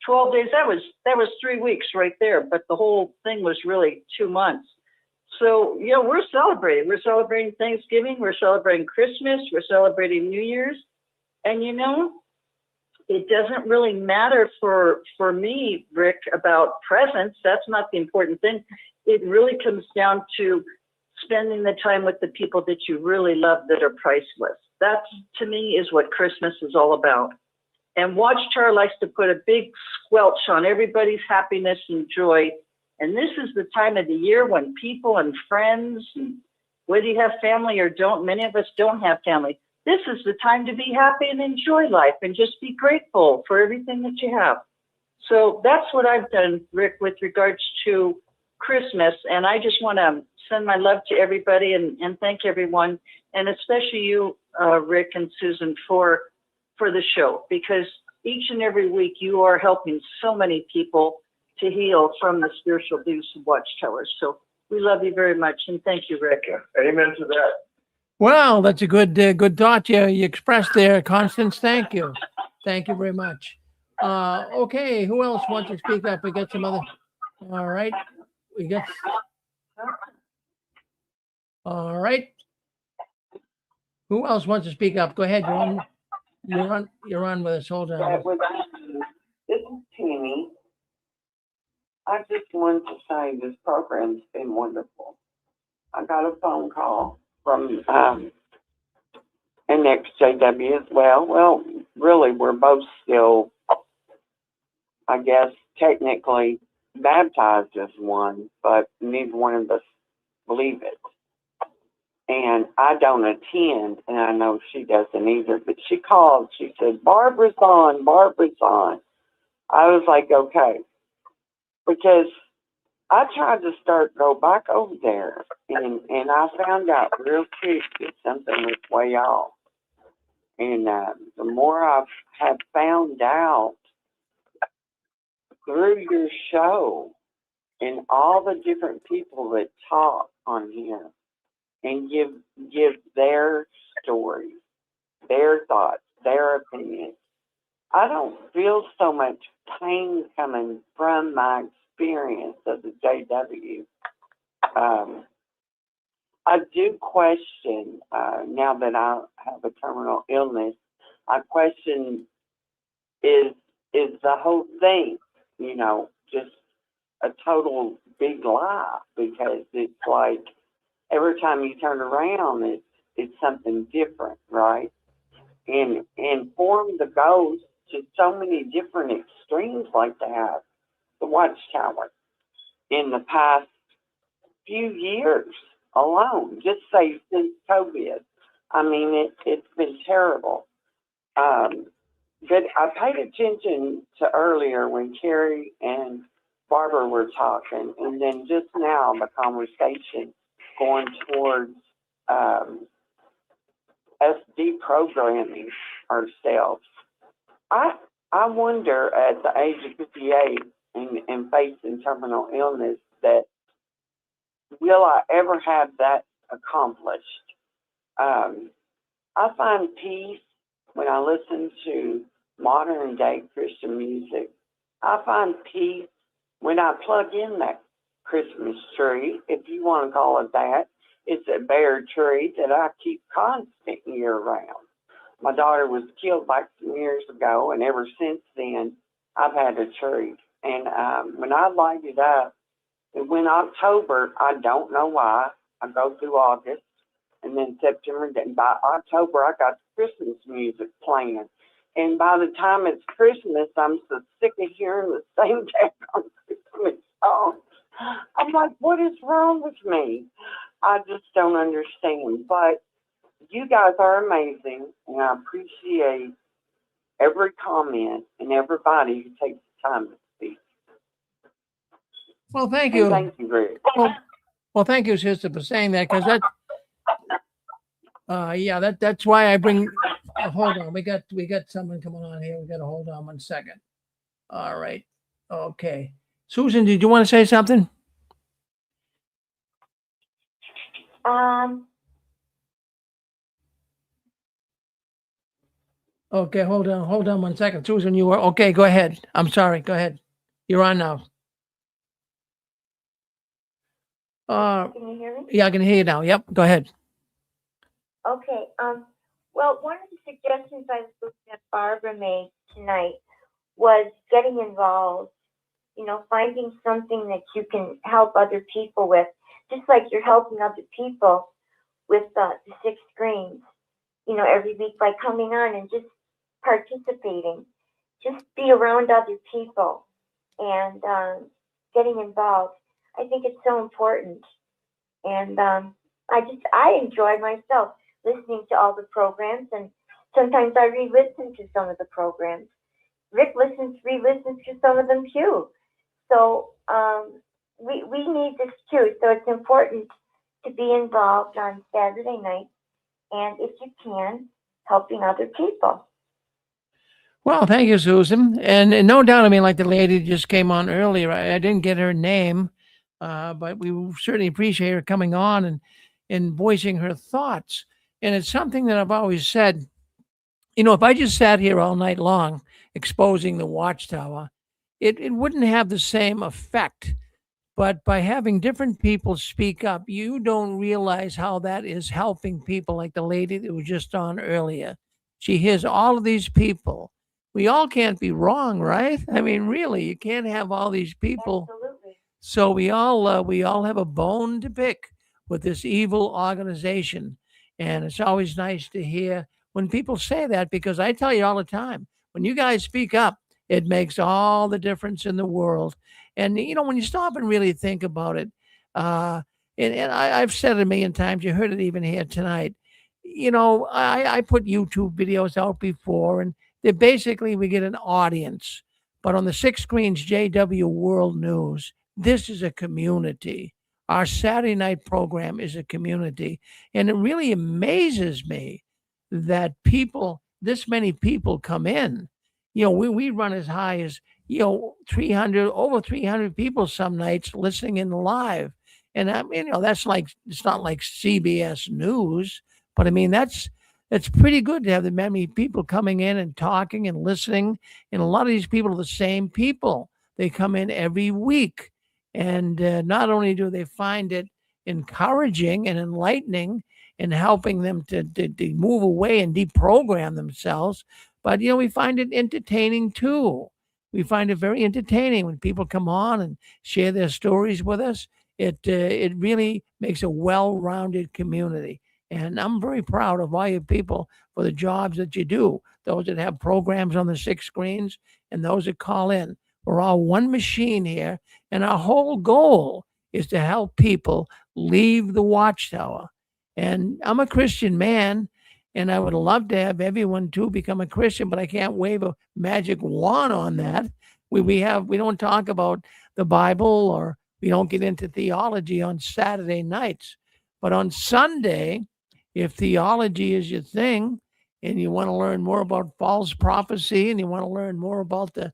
12 days. That was 3 weeks right there. But the whole thing was really 2 months. So, you know, we're celebrating. We're celebrating Thanksgiving. We're celebrating Christmas. We're celebrating New Year's. And, you know, it doesn't really matter for me, Rick, about presents. That's not the important thing. It really comes down to spending the time with the people that you really love that are priceless. That, to me, is what Christmas is all about. And Watchtower likes to put a big squelch on everybody's happiness and joy. And this is the time of the year when people and friends, and whether you have family or don't, many of us don't have family. This is the time to be happy and enjoy life and just be grateful for everything that you have. So that's what I've done, Rick, with regards to Christmas. And I just want to send my love to everybody and thank everyone, and especially you, Rick and Susan, for the show, because each and every week you are helping so many people to heal from the spiritual abuse of Watchtower. So we love you very much, and thank you, Rick. Amen to that. Well, that's a good thought you expressed there, Constance. Thank you. Thank you very much. Okay, who else wants to speak up? We got some other. All right. All right. Who else wants to speak up? Go ahead. You're on with us. Hold on. This is Tammy. I just wanted to say this program's been wonderful. I got a phone call from an ex-JW as well. Well, really, we're both still, I guess, technically baptized as one, but neither one of us believe it. And I don't attend, and I know she doesn't either, but she called. She said, Barbara's on. I was like, okay. Because I tried to go back over there, and I found out real quick that something was way off. And the more I have found out through your show and all the different people that talk on here and give their stories, their thoughts, their opinions, I don't feel so much pain coming from my experience of the JW. I do question, now that I have a terminal illness, I question, is the whole thing, you know, just a total big lie? Because it's like every time you turn around, it's something different, right? And form the ghost to so many different extremes like that, the Watchtower, in the past few years alone, just say since COVID. I mean, it's been terrible. But I paid attention to earlier when Carrie and Barbara were talking, and then just now the conversation going towards us deprogramming ourselves. I wonder at the age of 58 and facing terminal illness that will I ever have that accomplished? I find peace when I listen to modern day Christian music. I find peace when I plug in that Christmas tree, if you want to call it that. It's a bare tree that I keep constant year round. My daughter was killed back some years ago, and ever since then, I've had a tree. And when I light it up, and when October, I don't know why, I go through August, and then September, then by October, I got Christmas music playing. And by the time it's Christmas, I'm so sick of hearing the same damn Christmas songs. I'm like, what is wrong with me? I just don't understand. But you guys are amazing, and I appreciate every comment and everybody who takes the time to speak. Well, thank you. And thank you, Rick. Well, thank you, sister, for saying that, because that's why I bring. Hold on, we got someone coming on here. We got to hold on 1 second. All right, okay. Susan, did you want to say something? Okay, hold on 1 second. Susan, you were okay. Go ahead. I'm sorry. Go ahead. You're on now. Can you hear me? Yeah, I can hear you now. Yep, go ahead. Okay. Well, one of the suggestions I was looking at Barbara made tonight was getting involved. You know, finding something that you can help other people with, just like you're helping other people with the 6 screens. You know, every week by coming on and just participating, just be around other people and getting involved. I think it's so important. And I enjoy myself listening to all the programs, and sometimes I re-listen to some of the programs. Rick re-listens to some of them too. So we need this too. So it's important to be involved on Saturday night, and if you can, helping other people. Well, thank you, Susan. And no doubt, I mean, like the lady just came on earlier, I didn't get her name, but we certainly appreciate her coming on and voicing her thoughts. And it's something that I've always said, you know, if I just sat here all night long exposing the Watchtower, it wouldn't have the same effect. But by having different people speak up, you don't realize how that is helping people like the lady that was just on earlier. She hears all of these people. We all can't be wrong, right? I mean, really, you can't have all these people. Absolutely. So we all have a bone to pick with this evil organization, and it's always nice to hear when people say that, because I tell you all the time, when you guys speak up, it makes all the difference in the world. And you know, when you stop and really think about it, uh, I've said it a million times. You heard it even here tonight. You know, I put YouTube videos out before, and they're basically we get an audience. But on the 6 screens, JW World News, this is a community. Our Saturday night program is a community. And it really amazes me that people, this many people come in. You know, we run as high as, 300, over 300 people some nights listening in live. And I mean, that's like, it's not like CBS News, but I mean, it's pretty good to have that many people coming in and talking and listening. And a lot of these people are the same people. They come in every week. And not only do they find it encouraging and enlightening and helping them to move away and deprogram themselves, but, we find it entertaining too. We find it very entertaining when people come on and share their stories with us. It really makes a well-rounded community. And I'm very proud of all you people for the jobs that you do. Those that have programs on the 6 screens and those that call in. We're all one machine here, and our whole goal is to help people leave the Watchtower. And I'm a Christian man, and I would love to have everyone too become a Christian, but I can't wave a magic wand on that. We don't talk about the Bible, or we don't get into theology on Saturday nights. But on Sunday, if theology is your thing and you want to learn more about false prophecy and you want to learn more about the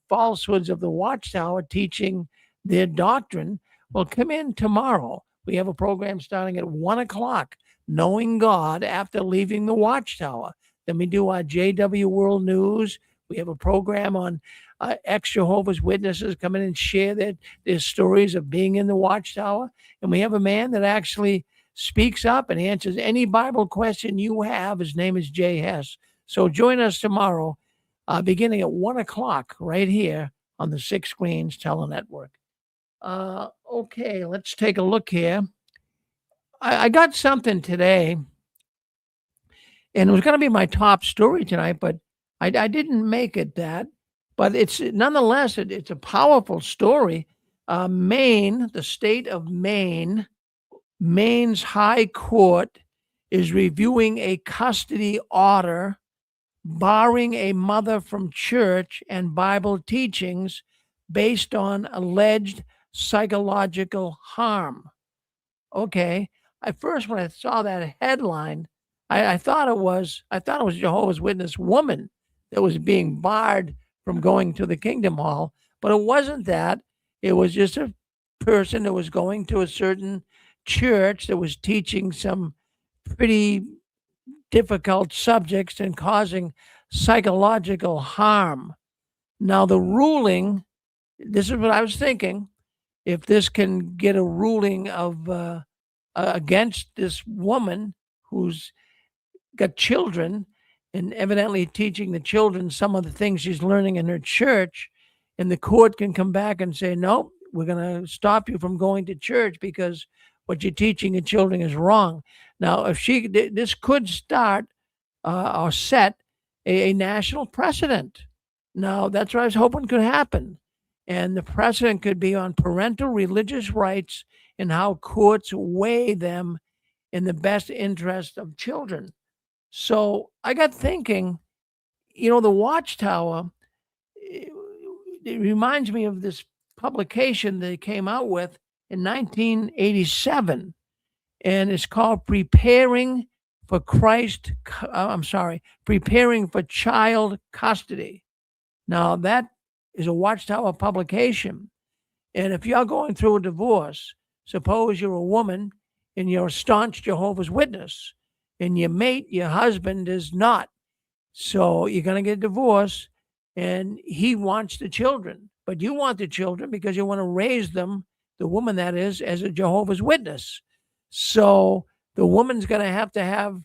falsehoods of the Watchtower teaching their doctrine, well, come in tomorrow. We have a program starting at 1 o'clock, Knowing God After Leaving the Watchtower. Then we do our JW World News. We have a program on ex-Jehovah's Witnesses come in and share their stories of being in the Watchtower. And we have a man that actually speaks up and answers any Bible question you have. His name is Jay Hess. So join us tomorrow, beginning at 1 o'clock right here on the 6 Screens Telenetwork. Okay, let's take a look here. I got something today, and it was going to be my top story tonight, but I didn't make it that. But it's nonetheless, it's a powerful story. Maine, the state of Maine, Maine's High Court is reviewing a custody order barring a mother from church and Bible teachings based on alleged psychological harm. Okay. At first, when I saw that headline, I thought it was Jehovah's Witness woman that was being barred from going to the Kingdom Hall, but it wasn't that. It was just a person that was going to a certain church that was teaching some pretty difficult subjects and causing psychological harm. Now, the ruling, this is what I was thinking, if this can get a ruling of against this woman who's got children and evidently teaching the children some of the things she's learning in her church, and the court can come back and say, no, we're going to stop you from going to church because what you're teaching your children is wrong. Now, if this could start or set a national precedent. Now, that's what I was hoping could happen. And the precedent could be on parental religious rights and how courts weigh them in the best interest of children. So I got thinking, the Watchtower, it reminds me of this publication they came out with in 1987, and it's called Preparing for Child Custody. Now, that is a Watchtower publication. And if you're going through a divorce, suppose you're a woman and you're a staunch Jehovah's Witness, and your husband, is not. So you're going to get a divorce, and he wants the children, but you want the children because you want to raise them, the woman that is, as a Jehovah's Witness. So the woman's going to have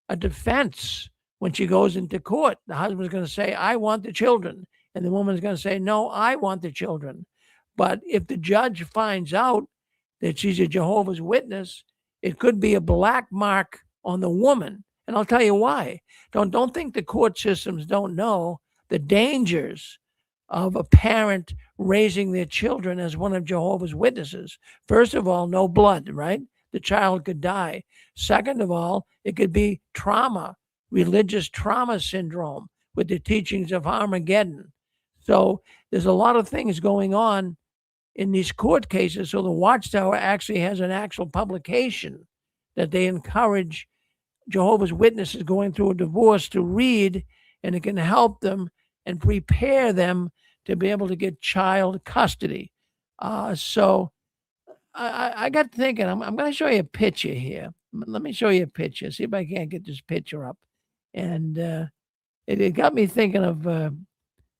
a defense when she goes into court. The husband's going to say, I want the children. And the woman's going to say, no, I want the children. But if the judge finds out that she's a Jehovah's Witness, it could be a black mark on the woman. And I'll tell you why. Don't think the court systems don't know the dangers of a parent raising their children as one of Jehovah's Witnesses. First of all, no blood, right? The child could die. Second of all, it could be trauma, religious trauma syndrome with the teachings of Armageddon. So there's a lot of things going on in these court cases. So the Watchtower actually has an actual publication that they encourage Jehovah's Witnesses going through a divorce to read, and it can help them and prepare them to be able to get child custody. So I got thinking, I'm going to show you a picture here. Let me show you a picture. See if I can't get this picture up. And it got me thinking of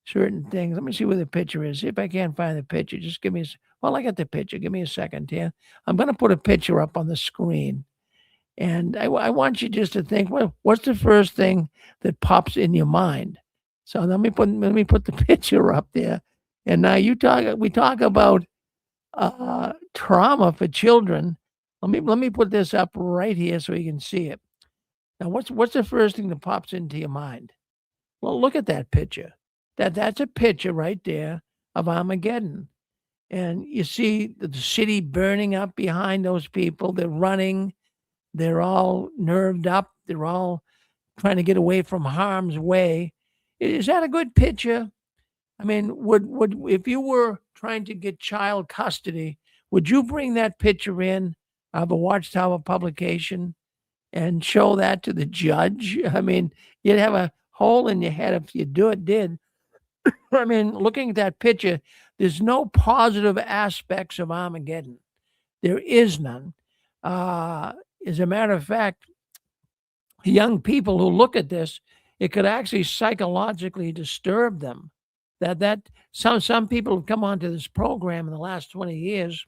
certain things. Let me see where the picture is. See if I can't find the picture. Just give me I got the picture. Give me a second here. I'm going to put a picture up on the screen. And I want you just to think, well, what's the first thing that pops in your mind? So let me put the picture up there. And now we talk about trauma for children. Let me put this up right here so you can see it. Now, what's the first thing that pops into your mind? Well, look at that picture. That's a picture right there of Armageddon. And you see the city burning up behind those people. They're running. They're all nerved up. They're all trying to get away from harm's way. Is that a good picture? I mean, would if you were trying to get child custody, would you bring that picture in of a Watchtower publication and show that to the judge? I mean, you'd have a hole in your head if you did. I mean, looking at that picture, there's no positive aspects of Armageddon. There is none. As a matter of fact, young people who look at this, it could actually psychologically disturb them. That some people have come onto this program in the last 20 years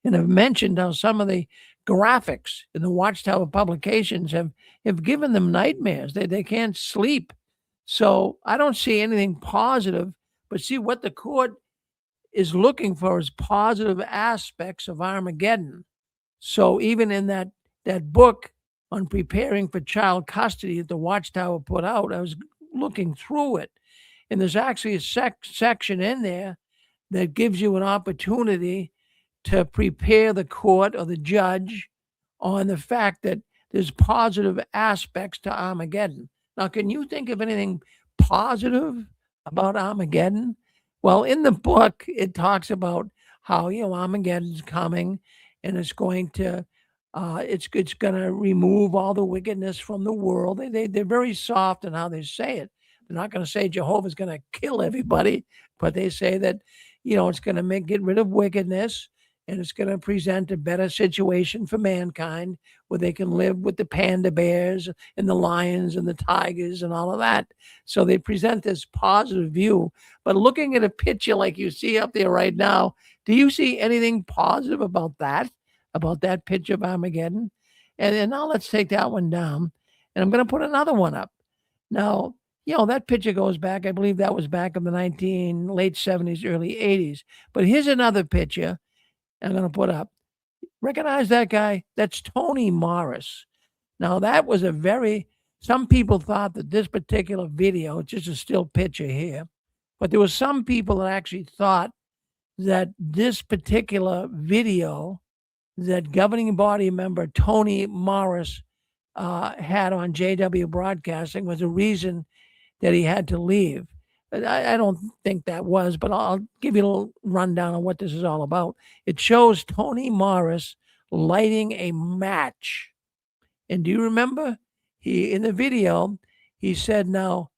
and have mentioned how some of the graphics in the Watchtower publications have given them nightmares. They can't sleep. So I don't see anything positive, but see what the court is looking for is positive aspects of Armageddon. So even in that book on preparing for child custody that the Watchtower put out, I was looking through it, and there's actually a section in there that gives you an opportunity to prepare the court or the judge on the fact that there's positive aspects to Armageddon. Now, can you think of anything positive about Armageddon? Well, in the book, it talks about how, Armageddon's coming, and it's going to remove all the wickedness from the world. They're very soft in how they say it. They're not going to say Jehovah's going to kill everybody, but they say that, it's going to get rid of wickedness, and it's going to present a better situation for mankind where they can live with the panda bears and the lions and the tigers and all of that. So they present this positive view. But looking at a picture like you see up there right now, do you see anything positive about that picture of Armageddon? And then now let's take that one down. And I'm going to put another one up. Now, that picture goes back, I believe that was back in the late 70s, early 80s. But here's another picture I'm going to put up. Recognize that guy? That's Tony Morris. Now, that was some people thought that this particular video, it's just a still picture here, but there were some people that actually thought that this particular video that governing body member Tony Morris had on JW Broadcasting was a reason that he had to leave. I don't think that was, but I'll give you a little rundown on what this is all about. It shows Tony Morris lighting a match. And do you remember? In the video, he said, now,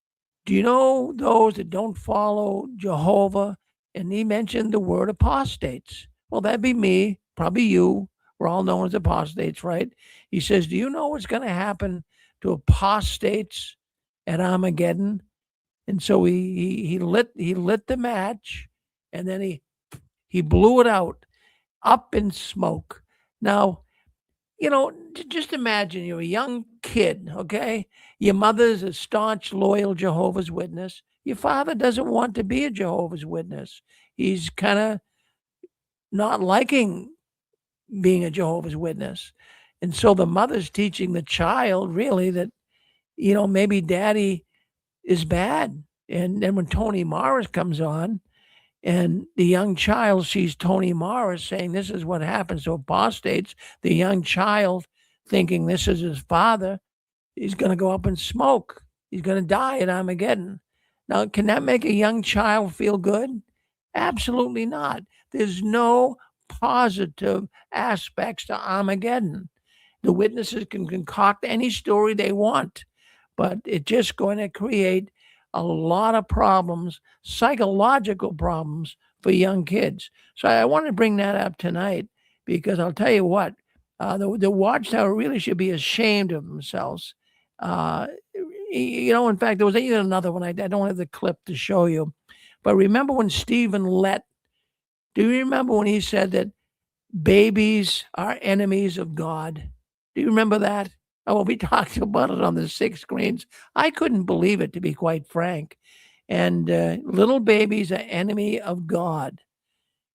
do you know those that don't follow Jehovah? And he mentioned the word apostates. Well, that'd be me, probably you. We're all known as apostates, right? He says, do you know what's going to happen to apostates at Armageddon? And so he lit the match, and then he blew it out, up in smoke. Now, just imagine you're a young kid, okay? Your mother's a staunch, loyal Jehovah's Witness. Your father doesn't want to be a Jehovah's Witness. He's kind of not liking being a Jehovah's Witness. And so the mother's teaching the child really that, maybe daddy is bad. And then when Tony Morris comes on and the young child sees Tony Morris saying this is what happens to apostates, the young child thinking this is his father, he's going to go up in smoke. He's going to die at Armageddon. Now, can that make a young child feel good? Absolutely not. There's no positive aspects to Armageddon. The witnesses can concoct any story they want, but it's just going to create a lot of problems, psychological problems for young kids. So I want to bring that up tonight because I'll tell you what, the Watchtower really should be ashamed of themselves. In fact, there was even another one. I don't have the clip to show you, but remember when Stephen Lett, do you remember when he said that babies are enemies of God? Do you remember that? Oh, well, we talked about it on the 6 screens. I couldn't believe it, to be quite frank. And little babies are enemy of God.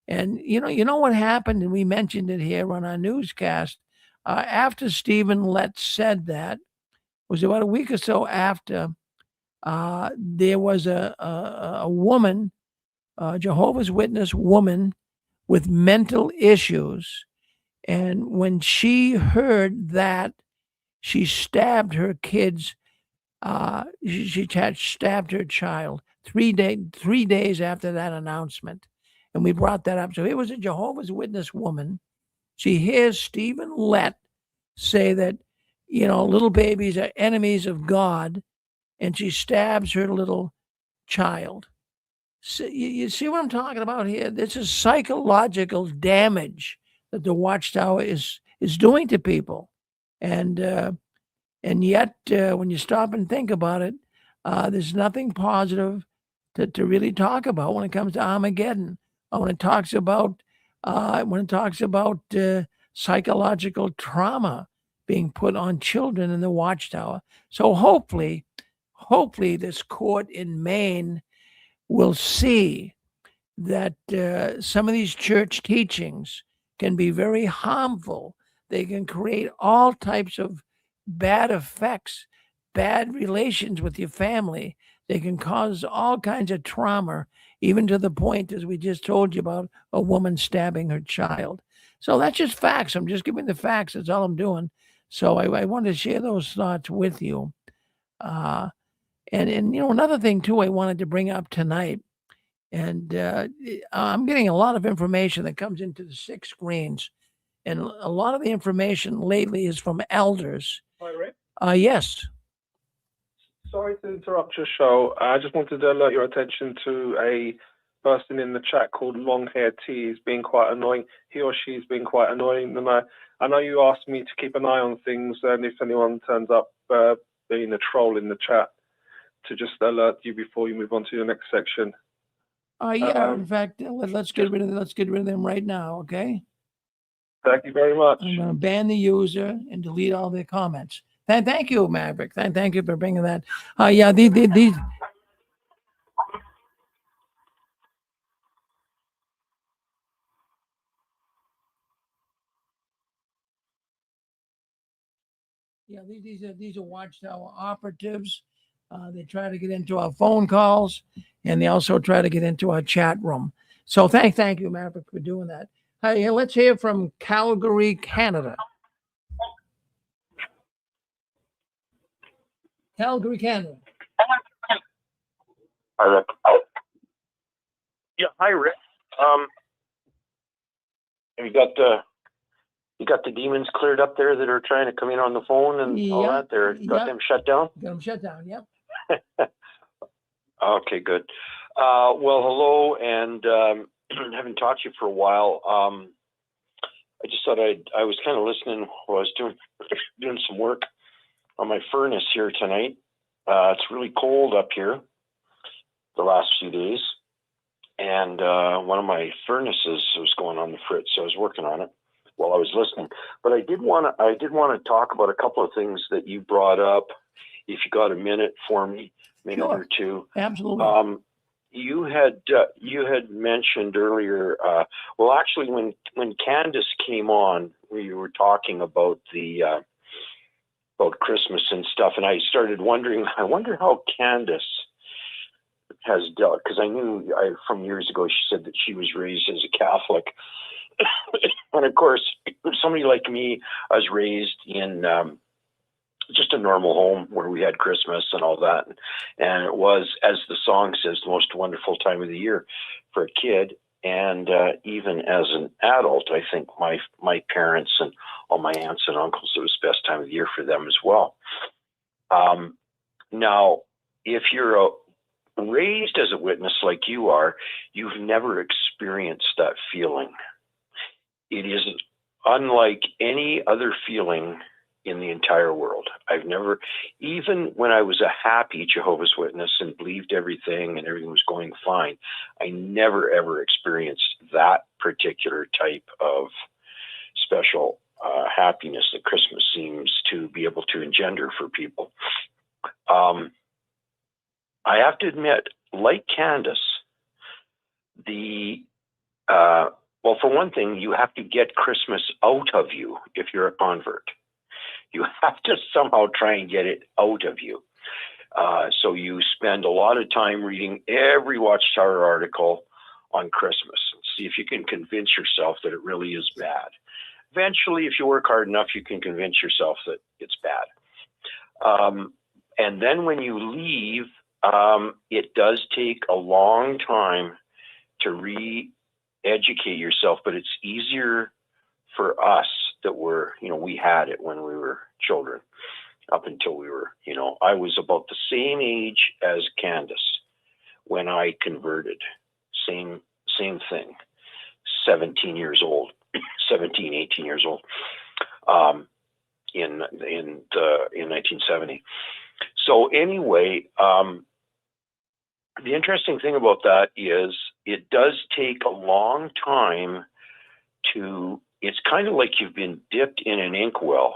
And you know what happened, and we mentioned it here on our newscast. After Stephen Lett said that, it was about a week or so after, there was a woman, a Jehovah's Witness woman with mental issues. And when she heard that, she stabbed her kids. She stabbed her child 3 days after that announcement. And we brought that up. So it was a Jehovah's Witness woman. She hears Stephen Lett say that, little babies are enemies of God. And she stabs her little child. So you see what I'm talking about here? This is psychological damage that the Watchtower is doing to people. And yet, when you stop and think about it, there's nothing positive to really talk about when it comes to Armageddon. When it talks about psychological trauma being put on children in the Watchtower. So hopefully this court in Maine will see that some of these church teachings can be very harmful. They can create all types of bad effects, bad relations with your family. They can cause all kinds of trauma, even to the point, as we just told you about, a woman stabbing her child. So that's just facts. I'm just giving the facts. That's all I'm doing. So I wanted to share those thoughts with you. And another thing too, I wanted to bring up tonight, and I'm getting a lot of information that comes into the 6 screens, and a lot of the information lately is from elders. Hi, Rick. Yes. Sorry to interrupt your show. I just wanted to alert your attention to a person in the chat called Long Hair T is being quite annoying. He or she's being quite annoying. And I know you asked me to keep an eye on things, and if anyone turns up being a troll in the chat, to just alert you before you move on to the next section. Yeah. In fact, let's get rid of them right now. Okay. Thank you very much. I'm going to ban the user and delete all their comments. Thank you, Maverick. Thank you for bringing that. Yeah. These. Yeah, these are Watchtower operatives. They try to get into our phone calls, and they also try to get into our chat room. So thank you, Maverick, for doing that. Hey, let's hear from Calgary, Canada. Calgary, Canada. Hi, Rick. Yeah, hi, Rick. You got the demons cleared up there that are trying to come in on the phone and all that? Got them shut down? Got them shut down, yep. Okay, good. Well, hello, and haven't talked to you for a while. I just thought I was kind of listening while I was doing some work on my furnace here tonight. It's really cold up here the last few days, and one of my furnaces was going on the fritz, so I was working on it while I was listening. But I did want to talk about a couple of things that you brought up. If you got a minute for me, minute Sure. or two. Absolutely. You had mentioned earlier. Well, actually, when Candace came on, we were talking about about Christmas and stuff, and I started wondering. I wonder how Candace has dealt, because I knew from years ago she said that she was raised as a Catholic, and of course, somebody like me, I was raised in just a normal home where we had Christmas and all that. And it was, as the song says, the most wonderful time of the year for a kid. And even as an adult, I think my parents and all my aunts and uncles, it was the best time of the year for them as well. Now, if you're raised as a witness like you are, you've never experienced that feeling. It is unlike any other feeling in the entire world. I've never, even when I was a happy Jehovah's Witness and believed everything and everything was going fine, I never ever experienced that particular type of special happiness that Christmas seems to be able to engender for people. I have to admit, like Candace, well, for one thing, you have to get Christmas out of you if you're a convert. You have to somehow try and get it out of you. So you spend a lot of time reading every Watchtower article on Christmas and see if you can convince yourself that it really is bad. Eventually, if you work hard enough, you can convince yourself that it's bad. And then when you leave, it does take a long time to re-educate yourself, but it's easier for us that we had it when we were children, up until we were, I was about the same age as Candace when I converted. Same thing. 18 years old, in 1970. So anyway, the interesting thing about that is it does take a long time to, it's kind of like you've been dipped in an inkwell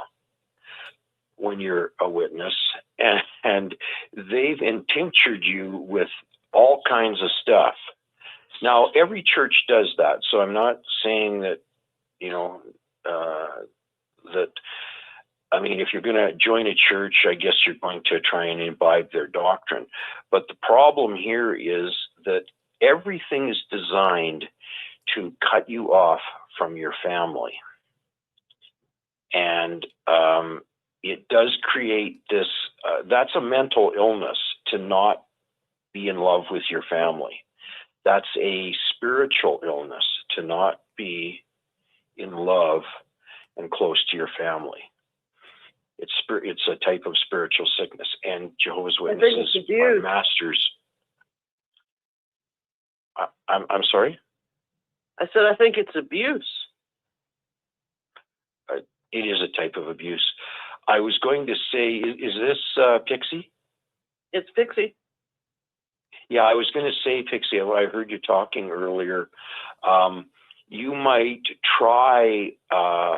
when you're a witness, and they've tinctured you with all kinds of stuff. Now, every church does that, so I'm not saying that, if you're going to join a church, I guess you're going to try and imbibe their doctrine. But the problem here is that everything is designed to cut you off from your family. And it does create this, that's a mental illness, to not be in love with your family. That's a spiritual illness, to not be in love and close to your family. It's a type of spiritual sickness, and Jehovah's Witnesses are masters. I'm sorry. I said I think it's abuse. It is a type of abuse. I was going to say, is this Pixie? It's Pixie. Yeah, I was going to say, Pixie, I heard you talking earlier. You might try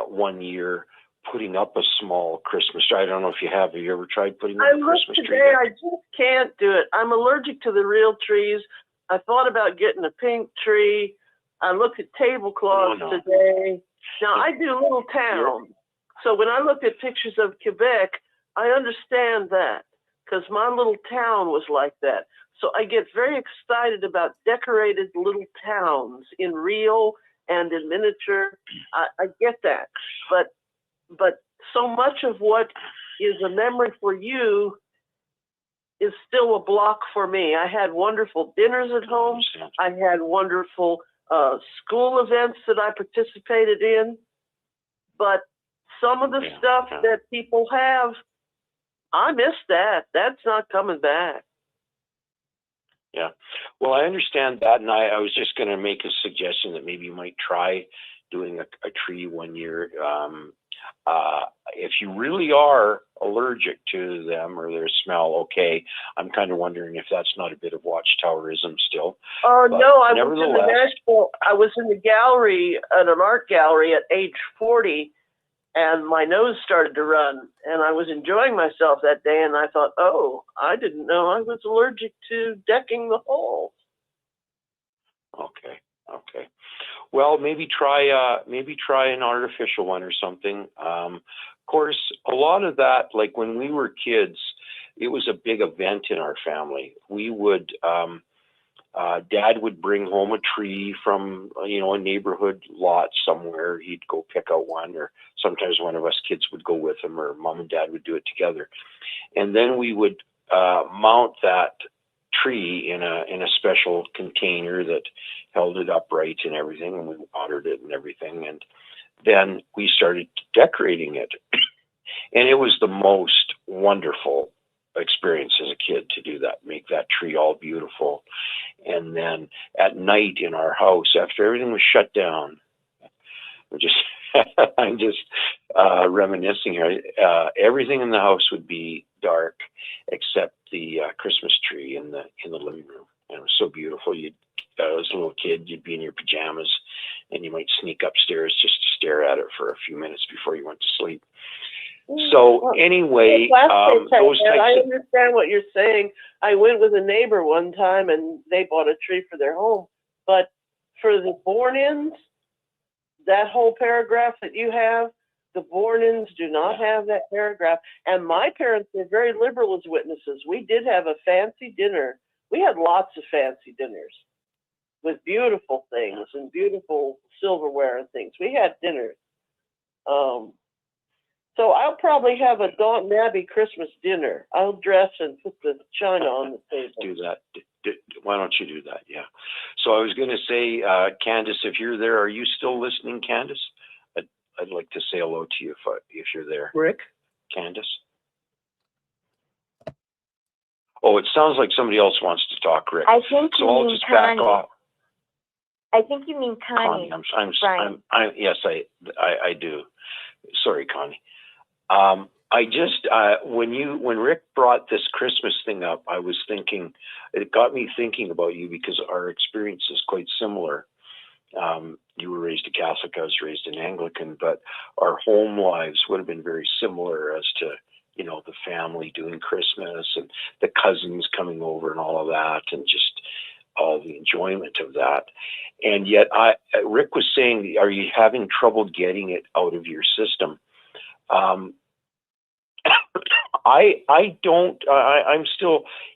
one year putting up a small Christmas tree. I don't know if you have. Have you ever tried putting up a Christmas tree? Today, I just can't do it. I'm allergic to the real trees. I thought about getting a pink tree. I looked at tablecloths today. Now, I do little towns. So when I looked at pictures of Quebec, I understand that because my little town was like that. So I get very excited about decorated little towns in real and in miniature. I get that. But so much of what is a memory for you is still a block for me. I had wonderful dinners at home. I had wonderful school events that I participated in. But some of the stuff that people have, I miss that. That's not coming back. Yeah. Well, I understand that. And I was just going to make a suggestion that maybe you might try doing a tree one year. If you really are allergic to them or their smell, okay, I'm kind of wondering if that's not a bit of watchtowerism still. Oh, no, I was in the gallery, at an art gallery at age 40, and my nose started to run, and I was enjoying myself that day, and I thought, oh, I didn't know I was allergic to decking the halls. Okay. Well, maybe try an artificial one or something. Of course, a lot of that, like when we were kids, it was a big event in our family. We would, Dad would bring home a tree from, a neighborhood lot somewhere. He'd go pick out one, or sometimes one of us kids would go with him, or Mom and Dad would do it together. And then we would mount that tree in a special container that held it upright and everything, and we watered it and everything. And then we started decorating it. And it was the most wonderful experience as a kid to do that, make that tree all beautiful. And then at night in our house, after everything was shut down, I'm just reminiscing here. Everything in the house would be dark except the Christmas tree in the living room, and it was so beautiful. As a little kid, you'd be in your pajamas, and you might sneak upstairs just to stare at it for a few minutes before you went to sleep. So anyway, I understand what you're saying. I went with a neighbor one time, and they bought a tree for their home. But for the born-ins, that whole paragraph that you have, the born-ins do not have that paragraph. And my parents were very liberal as witnesses. We did have a fancy dinner. We had lots of fancy dinners with beautiful things and beautiful silverware and things. We had dinners. So I'll probably have a Downton Abbey Christmas dinner. I'll dress and put the china on the table. Do that. Why don't you do that? Yeah. So I was going to say, Candace, if you're there, are you still listening, Candace? I'd like to say hello to you if you're there. Rick? Candace? Oh, it sounds like somebody else wants to talk, Rick. I think so I'll just back off. I think you mean Connie. Yes, I do. Sorry, Connie. When Rick brought this Christmas thing up, I was thinking, it got me thinking about you because our experience is quite similar. You were raised a Catholic, I was raised an Anglican, but our home lives would have been very similar as to, the family doing Christmas and the cousins coming over and all of that, and just all the enjoyment of that. And yet Rick was saying, are you having trouble getting it out of your system?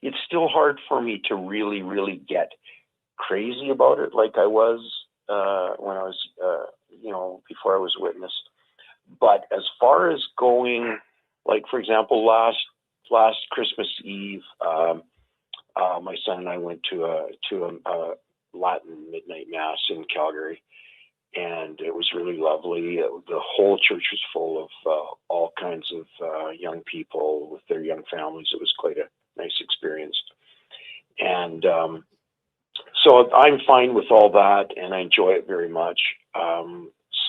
It's still hard for me to really, really get crazy about it like I was when I was, before I was witness. But as far as going, like, for example, last Christmas Eve, my son and I went to a Latin midnight mass in Calgary, and it was really lovely. The whole church was full of all kinds of young people with their young families. It was quite a nice experience. And So I'm fine with all that, and I enjoy it very much.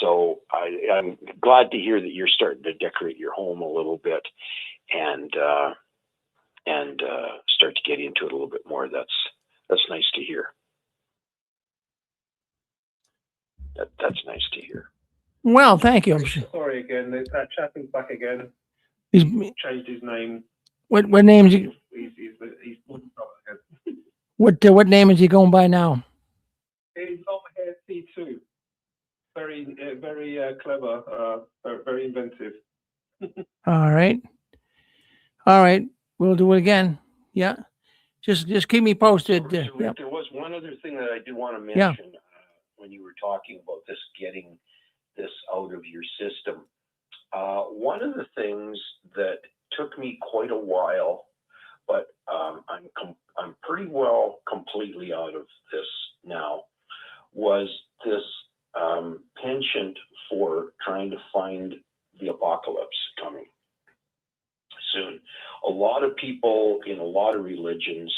So I'm glad to hear that you're starting to decorate your home a little bit, and start to get into it a little bit more. That's nice to hear. That's nice to hear. Well, thank you. I'm sure. Sorry again, that chap is back again. He's, Changed his name. what name is he? He's What name is he going by now? He's long hair C2. Very clever, very inventive. All right. All right. We'll do it again. Yeah. Just keep me posted. So, Yep. there was one other thing that I do want to Yeah. mention when you were talking about this, getting this out of your system. One of the things that took me quite a while, but I'm pretty well completely out of this now, was this penchant for trying to find the apocalypse coming soon. A lot of people in a lot of religions,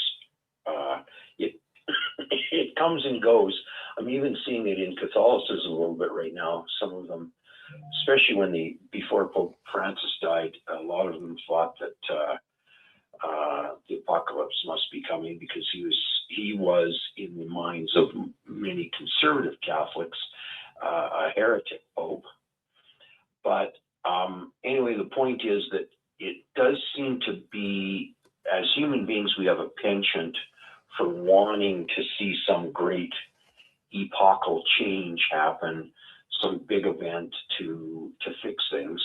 it comes and goes. I'm even seeing it in Catholicism a little bit right now. Some of them, especially before Pope Francis died, a lot of them thought that the apocalypse must be coming because he was in the minds of many conservative Catholics, a heretic pope. But anyway, the point is that it does seem to be, as human beings, we have a penchant for wanting to see some great epochal change happen, some big event to fix things.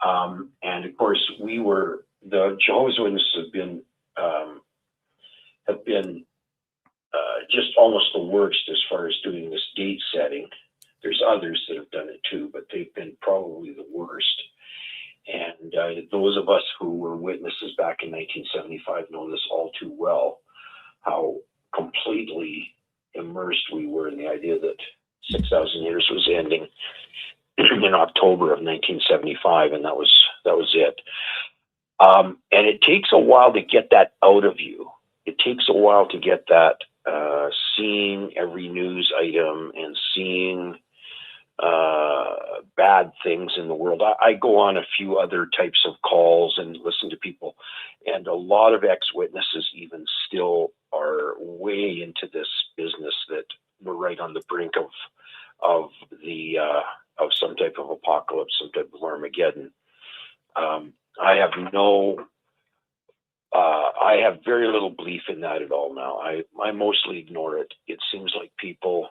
And of course, the Jehovah's Witnesses have been just almost the worst as far as doing this date setting. There's others that have done it too, but they've been probably the worst. And those of us who were witnesses back in 1975 know this all too well, how completely immersed we were in the idea that 6,000 years was ending in October of 1975, and that was it. And it takes a while to get that out of you. It takes a while to get that, seeing every news item and seeing bad things in the world. I go on a few other types of calls and listen to people, and a lot of ex-witnesses even still are way into this business that we're right on the brink of some type of apocalypse, some type of Armageddon. I have very little belief in that at all now. I mostly ignore it. It seems like people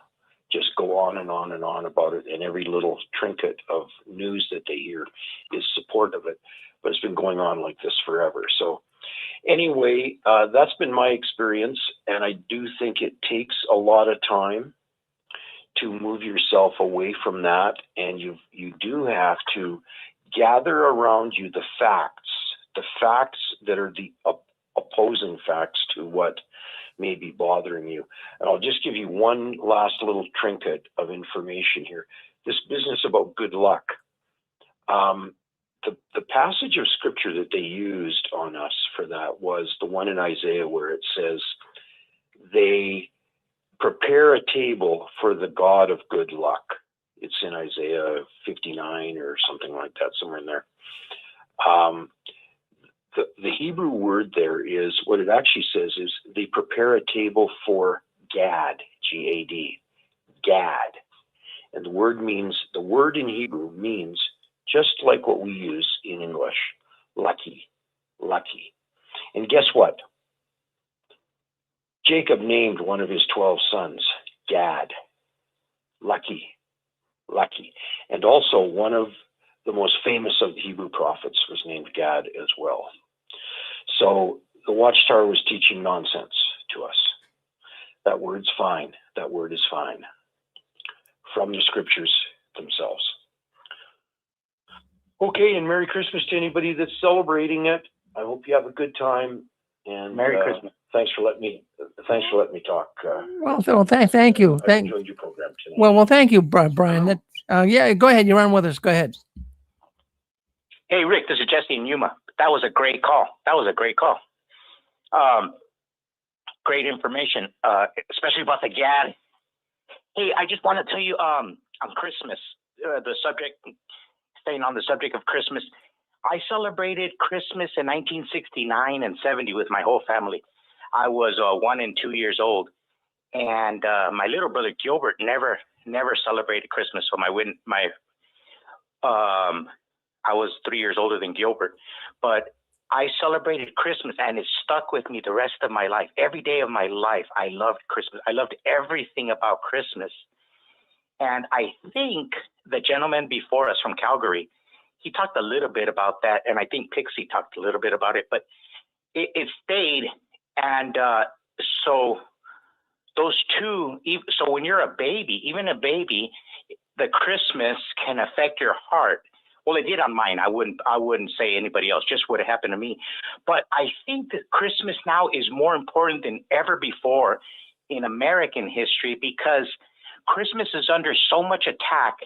just go on and on and on about it, and every little trinket of news that they hear is support of it. But it's been going on like this forever. So anyway, that's been my experience, and I do think it takes a lot of time to move yourself away from that, and you do have to gather around you the facts that are the opposing facts to what may be bothering you. And I'll just give you one last little trinket of information here. This business about good luck. The passage of scripture that they used on us for that was the one in Isaiah where it says, they prepare a table for the God of good luck. It's in Isaiah 59 or something like that, somewhere in there. The Hebrew word there is, what it actually says is, they prepare a table for Gad, G-A-D, Gad. And the word in Hebrew means just like what we use in English, lucky, lucky. And guess what? Jacob named one of his 12 sons Gad, lucky, lucky. And also one of the most famous of the Hebrew prophets was named Gad as well. So the Watchtower was teaching nonsense to us. That word's fine. That word is fine. From the scriptures themselves. Okay, and Merry Christmas to anybody that's celebrating it. I hope you have a good time. And Merry Christmas. Thanks for letting me talk. Well, thank you. I enjoyed your program tonight. Well, thank you, Brian. Yeah, go ahead. You're on with us. Go ahead. Hey, Rick, this is Jesse in Yuma. That was a great call. great information, especially about the GAD. Hey, I just want to tell you, on Christmas, the subject, staying on the subject of Christmas, I celebrated Christmas in 1969 and 70 with my whole family. I was 1 and 2 years old, and my little brother Gilbert never celebrated Christmas. So I was 3 years older than Gilbert, but I celebrated Christmas, and it stuck with me the rest of my life. Every day of my life, I loved Christmas. I loved everything about Christmas. And I think the gentleman before us from Calgary, he talked a little bit about that, and I think Pixie talked a little bit about it, but it stayed. And so those two, so when you're a baby, even a baby, the Christmas can affect your heart. Well, it did on mine. I wouldn't say anybody else, just what happened to me. But I think that Christmas now is more important than ever before in American history, because Christmas is under so much attack,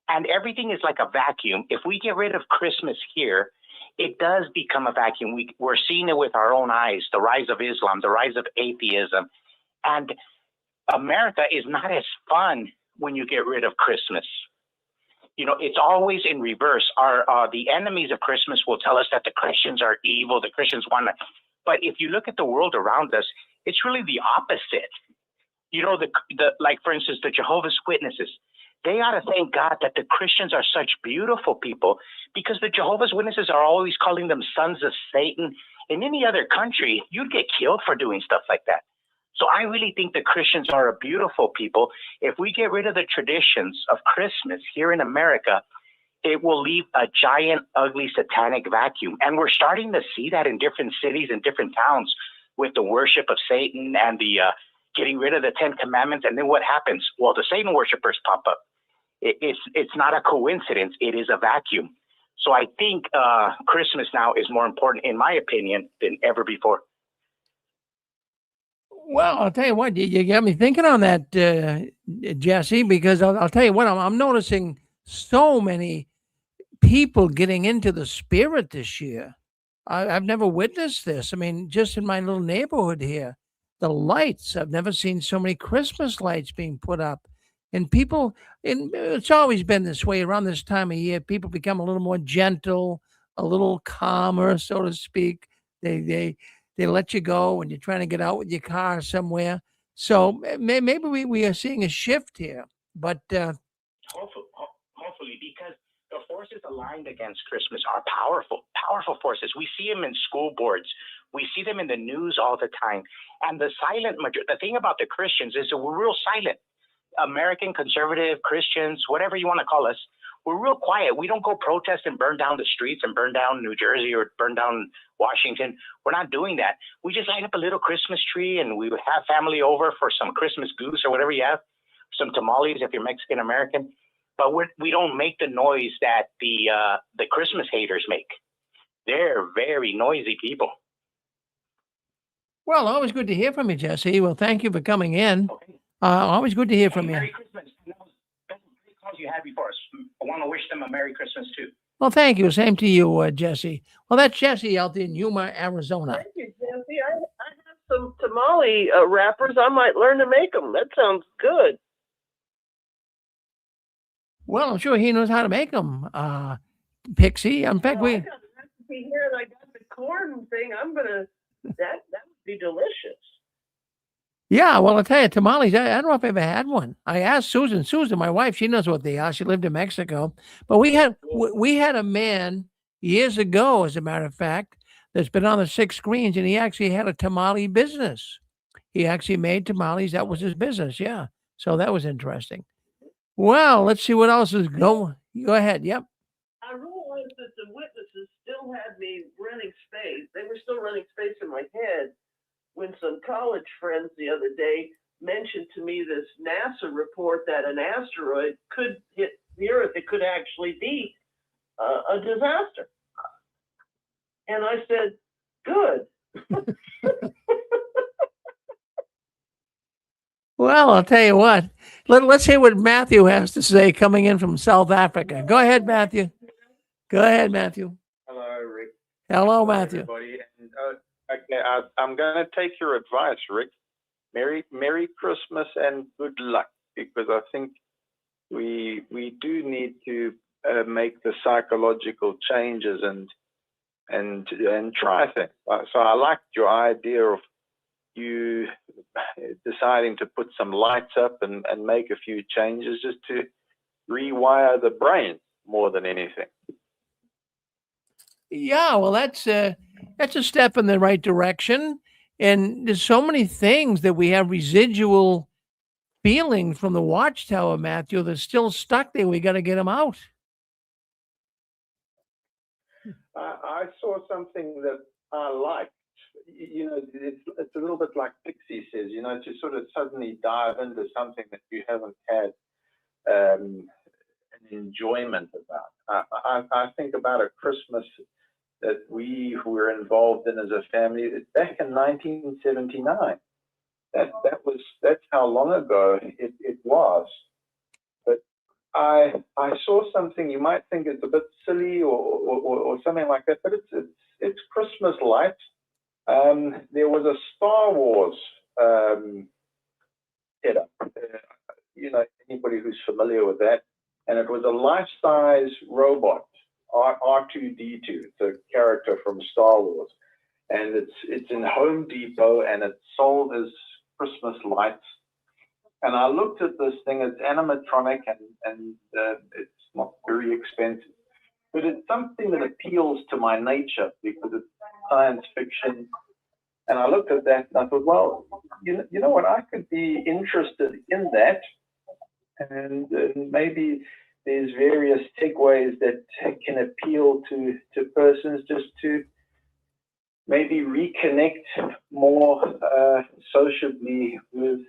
and everything is like a vacuum. If we get rid of Christmas here, it does become a vacuum. We're seeing it with our own eyes, the rise of Islam, the rise of atheism. And America is not as fun when you get rid of Christmas. You know, it's always in reverse. The enemies of Christmas will tell us that the Christians are evil, the Christians want to, but if you look at the world around us, it's really the opposite. You know, like for instance, the Jehovah's Witnesses, they ought to thank God that the Christians are such beautiful people, because the Jehovah's Witnesses are always calling them sons of Satan. In any other country, you'd get killed for doing stuff like that. So I really think the Christians are a beautiful people. If we get rid of the traditions of Christmas here in America, it will leave a giant, ugly, satanic vacuum. And we're starting to see that in different cities and different towns with the worship of Satan and the getting rid of the 10 Commandments. And then what happens? Well, the Satan worshipers pop up. It's not a coincidence. It is a vacuum. So I think Christmas now is more important, in my opinion, than ever before. Well, I'll tell you what, you got me thinking on that, Jesse, because I'll tell you what, I'm noticing so many people getting into the spirit this year. I've never witnessed this. I mean, just in my little neighborhood here, the lights, I've never seen so many Christmas lights being put up. And people, and it's always been this way around this time of year, people become a little more gentle, a little calmer, so to speak. They let you go when you're trying to get out with your car somewhere. So maybe we are seeing a shift here. But hopefully, because the forces aligned against Christmas are powerful forces. We see them in school boards. We see them in the news all the time. And the silent majority, the thing about the Christians is that we're real silent. American conservative Christians, whatever you want to call us, we're real quiet. We don't go protest and burn down the streets and burn down New Jersey or burn down Washington. We're not doing that. We just light up a little Christmas tree, and we would have family over for some Christmas goose or whatever you have, some tamales if you're Mexican American. But we don't make the noise that the Christmas haters make. They're very noisy people. Well, always good to hear from you, Jesse. Well, thank you for coming in. Okay. Always good to hear from you. Merry Christmas. That was the calls you had before us. I want to wish them a Merry Christmas too. Well, thank you. Same to you, Jesse. Well, that's Jesse out in Yuma, Arizona. Thank you, Jesse. I have some tamale wrappers. I might learn to make them. That sounds good. Well, I'm sure he knows how to make them, Pixie. In fact, I got the recipe here, and I got the corn thing. That would be delicious. Yeah, well, I'll tell you, tamales, I don't know if I ever had one. I asked Susan. Susan, my wife, she knows what they are. She lived in Mexico. But we had a man years ago, as a matter of fact, that's been on the 6 screens, and he actually had a tamale business. He actually made tamales. That was his business, yeah. So that was interesting. Well, let's see what else is going. Go ahead, yep. I realized that the witnesses still had me running space. They were still running space in my head when some college friends the other day mentioned to me this NASA report that an asteroid could hit the Earth. It could actually be a disaster. And I said, good. Well, I'll tell you what. Let's hear what Matthew has to say coming in from South Africa. Go ahead, Matthew. Go ahead, Matthew. Hello, Rick. Hello, Matthew. Everybody. And, again, Okay, I'm going to take your advice, Rick. Merry Christmas and good luck, because I think we do need to make the psychological changes and try things. So I liked your idea of you deciding to put some lights up and make a few changes just to rewire the brain more than anything. Yeah, well, that's a step in the right direction. And there's so many things that we have residual feeling from the Watchtower, Matthew, that's still stuck there. We got to get them out. I saw something that I liked. You know, it's a little bit like Pixie says, you know, to sort of suddenly dive into something that you haven't had an enjoyment about. I think about a Christmas that we were involved in as a family back in 1979. That's how long ago it was. But I saw something you might think is a bit silly or something like that, but it's Christmas lights. There was a Star Wars setup. You know, anybody who's familiar with that, and it was a life-size robot, R2D2. It's a character from Star Wars, and it's in Home Depot, and it's sold as Christmas lights. And I looked at this thing. It's animatronic, and it's not very expensive, but it's something that appeals to my nature because it's science fiction. And I looked at that and I thought, well, you know what? I could be interested in that, and maybe there's various segues that can appeal to persons just to maybe reconnect more sociably with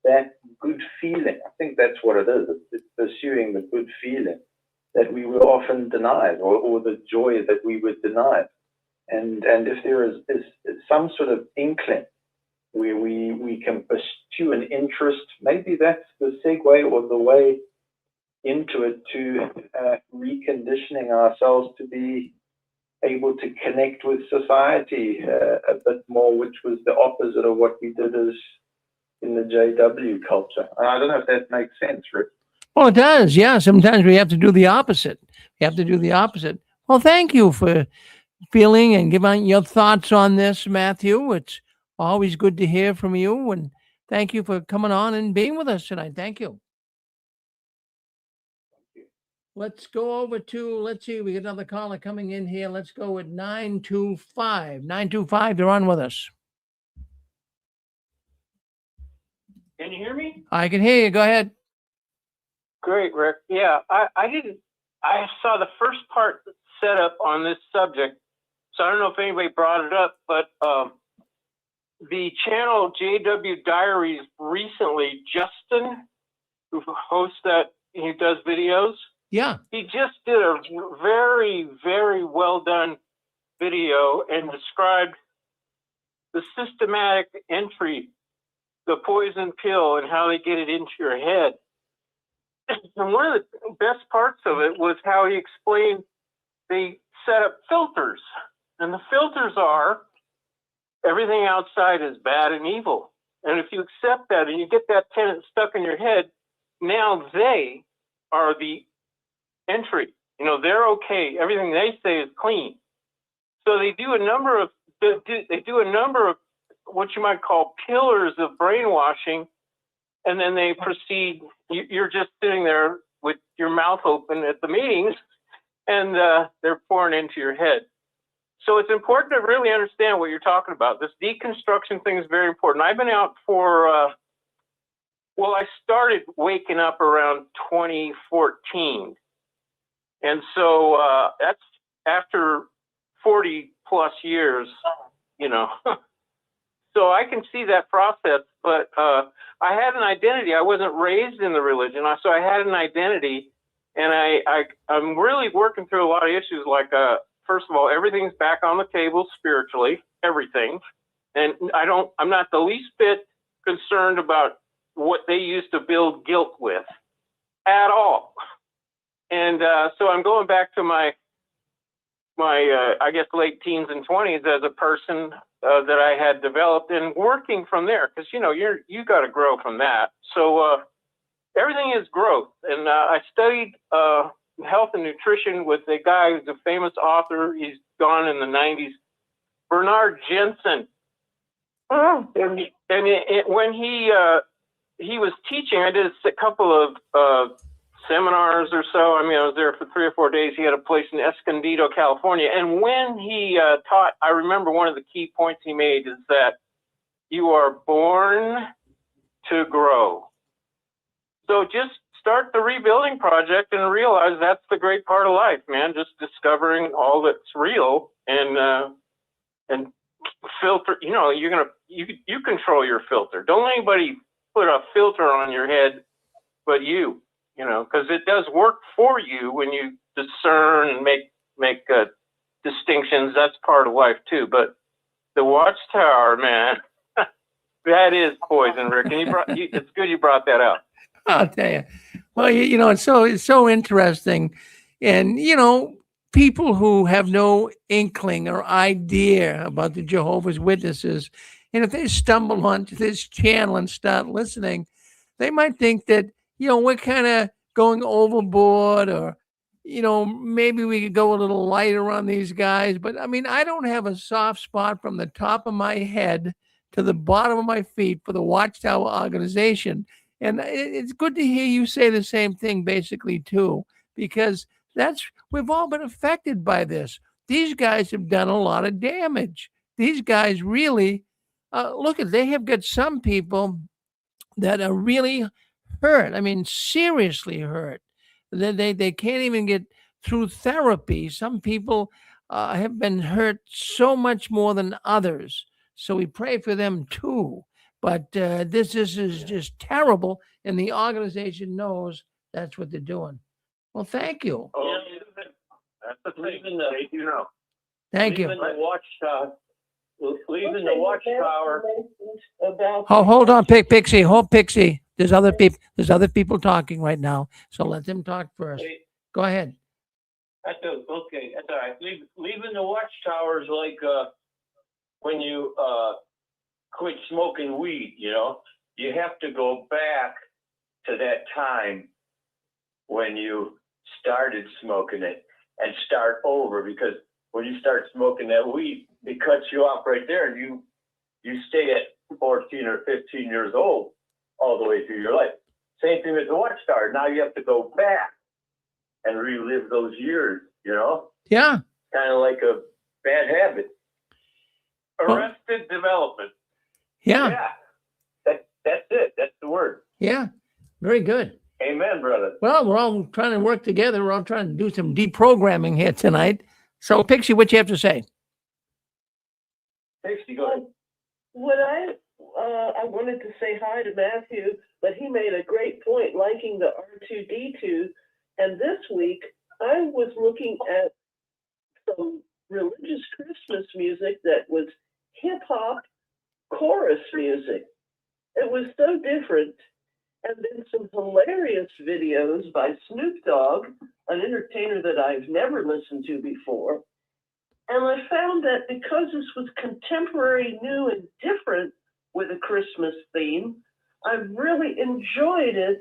that good feeling. I think that's what it is. It's pursuing the good feeling that we were often denied, or the joy that we were denied. And if there is some sort of inkling where we can pursue an interest, maybe that's the segue or the way into it, to reconditioning ourselves to be able to connect with society a bit more, which was the opposite of what we did as in the JW culture. And I don't know if that makes sense, Rick. Well, it does. Yeah. Sometimes we have to do the opposite. We have to do the opposite. Well, thank you for feeling and giving your thoughts on this, Matthew. It's always good to hear from you. And thank you for coming on and being with us tonight. Thank you. Let's go over to, let's see, we got another caller coming in here. Let's go with 925. 925, you're on with us. Can you hear me? I can hear you. Go ahead. Great, Rick. Yeah, I saw the first part set up on this subject, so I don't know if anybody brought it up, but the channel JW Diaries recently, Justin, who hosts that, he does videos. Yeah. He just did a very, very well done video and described the systematic entry, the poison pill, and how they get it into your head. And one of the best parts of it was how he explained they set up filters. And the filters are everything outside is bad and evil. And if you accept that and you get that tenet stuck in your head, now they are the entry. You know, they're okay. Everything they say is clean. So they do a number of what you might call pillars of brainwashing, and then they proceed. You're just sitting there with your mouth open at the meetings, and they're pouring into your head. So it's important to really understand what you're talking about. This deconstruction thing is very important. I've been out for, I started waking up around 2014. And so that's after 40 plus years, you know. So I can see that process, but I had an identity. I wasn't raised in the religion, so I had an identity, and I'm really working through a lot of issues. Like, first of all, everything's back on the table spiritually, everything, and I'm not the least bit concerned about what they used to build guilt with at all. And so I'm going back to my my I guess late teens and 20s as a person that I had developed, and working from there, because you got to grow from that. So everything is growth, and I studied health and nutrition with a guy who's a famous author. He's gone in the 90s, Bernard Jensen. Oh. And when he was teaching, I did a couple of seminars or so. I mean, I was there for 3 or 4 days. He had a place in Escondido, California. And when he taught, I remember one of the key points he made is that you are born to grow. So just start the rebuilding project and realize that's the great part of life, man. Just discovering all that's real and filter. You control your filter. Don't let anybody put a filter on your head, but you. Because it does work for you when you discern and make distinctions. That's part of life too. But the Watchtower, man, that is poison, Rick. And it's good you brought that up. I'll tell you. Well, it's so interesting, and people who have no inkling or idea about the Jehovah's Witnesses, and if they stumble onto this channel and start listening, they might think that we're kind of going overboard, or maybe we could go a little lighter on these guys. But I mean, I don't have a soft spot from the top of my head to the bottom of my feet for the Watchtower organization. And it's good to hear you say the same thing basically too, because we've all been affected by this. These guys have done a lot of damage. These guys really, they have got some people that are really hurt. I mean, seriously hurt. They can't even get through therapy. Some people have been hurt so much more than others. So we pray for them too. But this is just terrible, and the organization knows that's what they're doing. Well, thank you. Oh, that's the thing. Thank you. Leaving the Watchtower. Hold on, Pixie. Hold, Pixie. There's other people. There's other people talking right now, so let them talk first. Go ahead. That's okay. That's all right. Leaving the Watchtower is like when you quit smoking weed. You have to go back to that time when you started smoking it and start over, because when you start smoking that weed, it cuts you off right there, and you stay at 14 or 15 years old all the way through your life. Same thing with the Watchtower. Now you have to go back and relive those years, Yeah. Kind of like a bad habit. Arrested development. Yeah. Yeah. That's it. That's the word. Yeah. Very good. Amen, brother. Well, we're all trying to work together. We're all trying to do some deprogramming here tonight. So, Pixie, what you have to say? Pixie, go ahead. What I wanted to say hi to Matthew, but he made a great point liking the R2D2. And this week, I was looking at some religious Christmas music that was hip-hop chorus music. It was so different. And then some hilarious videos by Snoop Dogg, an entertainer that I've never listened to before. And I found that because this was contemporary, new, and different with a Christmas theme, I really enjoyed it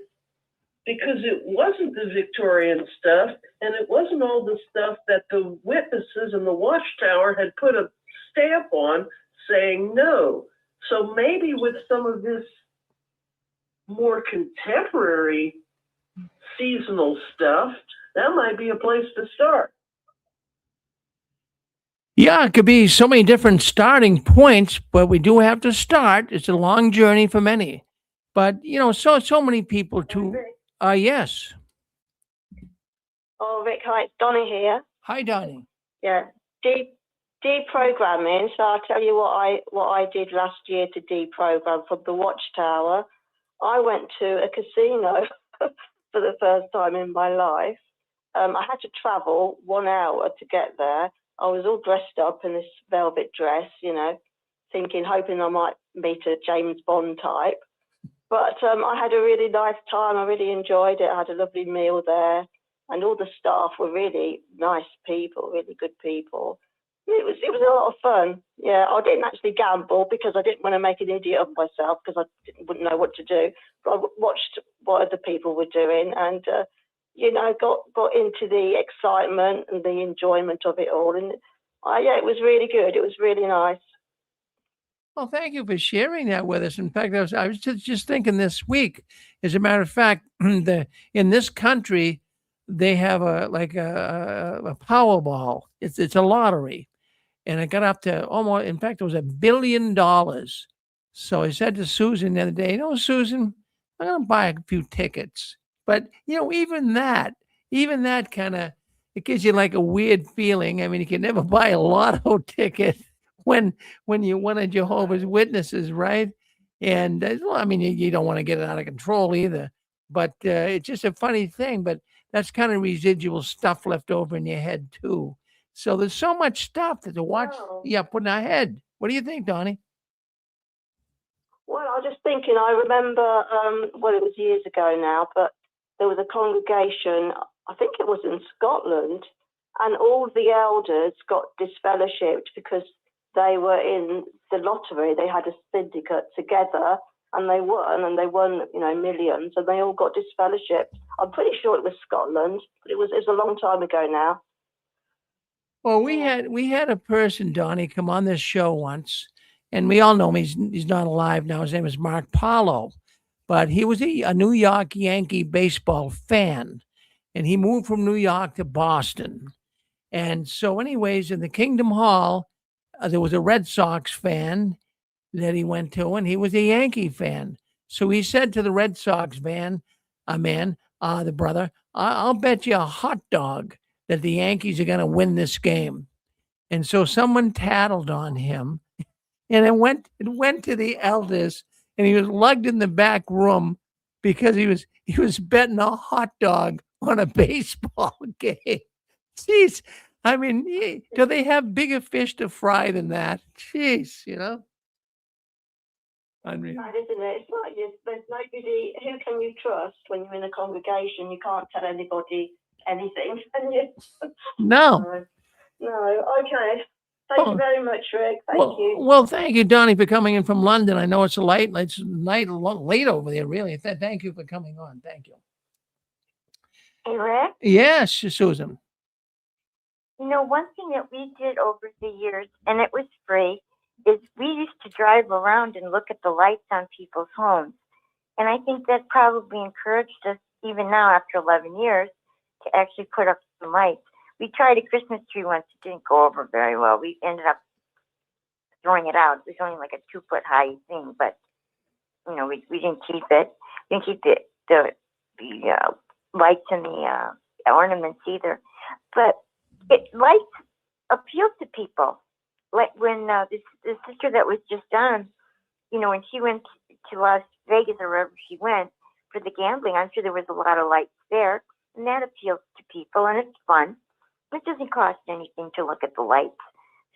because it wasn't the Victorian stuff, and it wasn't all the stuff that the witnesses in the Watchtower had put a stamp on saying no. So maybe with some of this more contemporary seasonal stuff, that might be a place to start. Yeah, it could be so many different starting points, but we do have to start. It's a long journey for many. But, so many people too. Yes. Oh, Rick, hi, it's Donnie here. Hi, Donnie. Yeah, deprogramming. So I'll tell you what I did last year to deprogram from the Watchtower. I went to a casino for the first time in my life. I had to travel 1 hour to get there. I was all dressed up in this velvet dress, hoping I might meet a James Bond type. But I had a really nice time. I really enjoyed it. I had a lovely meal there. and all the staff were really nice people, really good people. It was a lot of fun. Yeah, I didn't actually gamble because I didn't want to make an idiot of myself because I wouldn't know what to do. But I watched what other people were doing and, got into the excitement and the enjoyment of it all. And yeah, it was really good. It was really nice. Well, thank you for sharing that with us. In fact, I was just thinking this week, as a matter of fact, in this country, they have a Powerball. It's a lottery, and it got up to almost. In fact, it was $1 billion. So I said to Susan the other day, Susan, I'm going to buy a few tickets. But even that kind of it gives you like a weird feeling. I mean, you can never buy a lotto ticket when you're one of Jehovah's Witnesses, right? And well, I mean, you don't want to get it out of control either. But it's just a funny thing. But that's kind of residual stuff left over in your head too. So there's so much stuff that to watch. Wow. Yeah, put in our head. What do you think, Donnie? Well, I was just thinking, I remember, it was years ago now, but there was a congregation, I think it was in Scotland, and all the elders got disfellowshipped because they were in the lottery. They had a syndicate together and they won, millions, and they all got disfellowshipped. I'm pretty sure it was Scotland, but it was a long time ago now. Well, we had a person, Donnie, come on this show once, and we all know him. He's not alive now. His name is Mark Paulo, but he was a New York Yankee baseball fan, and he moved from New York to Boston. And so, anyways, in the Kingdom Hall, there was a Red Sox fan that he went to, and he was a Yankee fan. So he said to the Red Sox the brother, I'll bet you a hot dog that the Yankees are going to win this game. And so someone tattled on him, and it went to the elders, and he was lugged in the back room because he was betting a hot dog on a baseball game. Jeez, I mean, do they have bigger fish to fry than that? Jeez, Unreal. Right, isn't it? It's like there's nobody. Who can you trust when you're in a congregation? You can't tell anybody anything, can you? No. No. Okay. Thank you very much, Rick. Thank you. Well, thank you, Donnie, for coming in from London. I know it's late over there, really. Thank you for coming on. Thank you. Hey, Rick? Yes, Susan. One thing that we did over the years, and it was free, is we used to drive around and look at the lights on people's homes. And I think that probably encouraged us, even now after 11 years, to actually put up some lights. We tried a Christmas tree once. It didn't go over very well. We ended up throwing it out. It was only like a 2-foot high thing, but, we didn't keep it. We didn't keep the lights and the ornaments either. But lights appeal to people. Like when this sister that was just on, when she went to Las Vegas or wherever she went for the gambling, I'm sure there was a lot of lights there, and that appeals to people, and it's fun. It doesn't cost anything to look at the lights.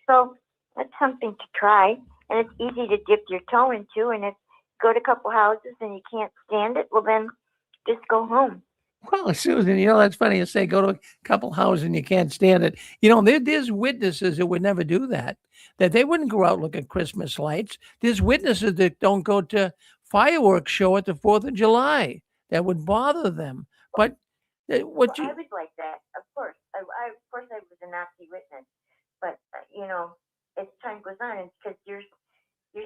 So that's something to try, and it's easy to dip your toe into, and if you go to a couple houses and you can't stand it, well, then just go home. Well, Susan, that's funny you say go to a couple houses and you can't stand it. There's witnesses that would never do that they wouldn't go out and look at Christmas lights. There's witnesses that don't go to fireworks show at the 4th of July. That would bother them. But I was like that, of course. I was a nasty witness. But, as time goes on, it's because you're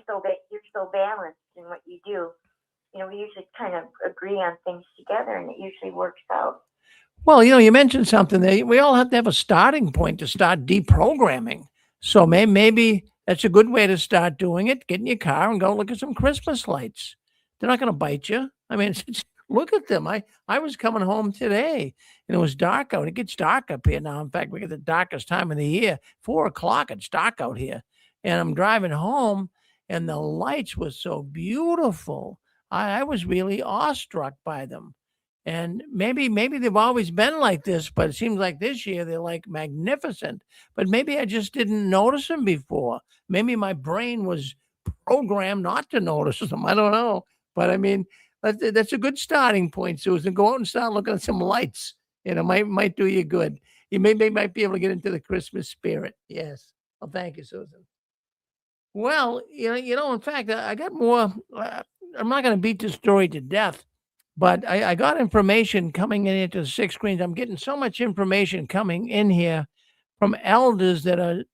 so balanced in what you do. We usually kind of agree on things together, and it usually works out. Well, you mentioned something there. We all have to have a starting point to start deprogramming. So maybe that's a good way to start doing it. Get in your car and go look at some Christmas lights. They're not going to bite you. I mean, look at them. I was coming home today, and it was dark out. It gets dark up here now. In fact, we get the darkest time of the year. 4:00, it's dark out here. And I'm driving home, and the lights were so beautiful. I was really awestruck by them. And maybe they've always been like this, but it seems like this year they're like magnificent. But maybe I just didn't notice them before. Maybe my brain was programmed not to notice them. I don't know. But I mean, that's a good starting point, Susan. Go out and start looking at some lights might do you good. You might be able to get into the Christmas spirit. Yes. Well, thank you, Susan. Well, in fact, I got more. I'm not going to beat this story to death, but I got information coming in into the six screens. I'm getting so much information coming in here from elders that are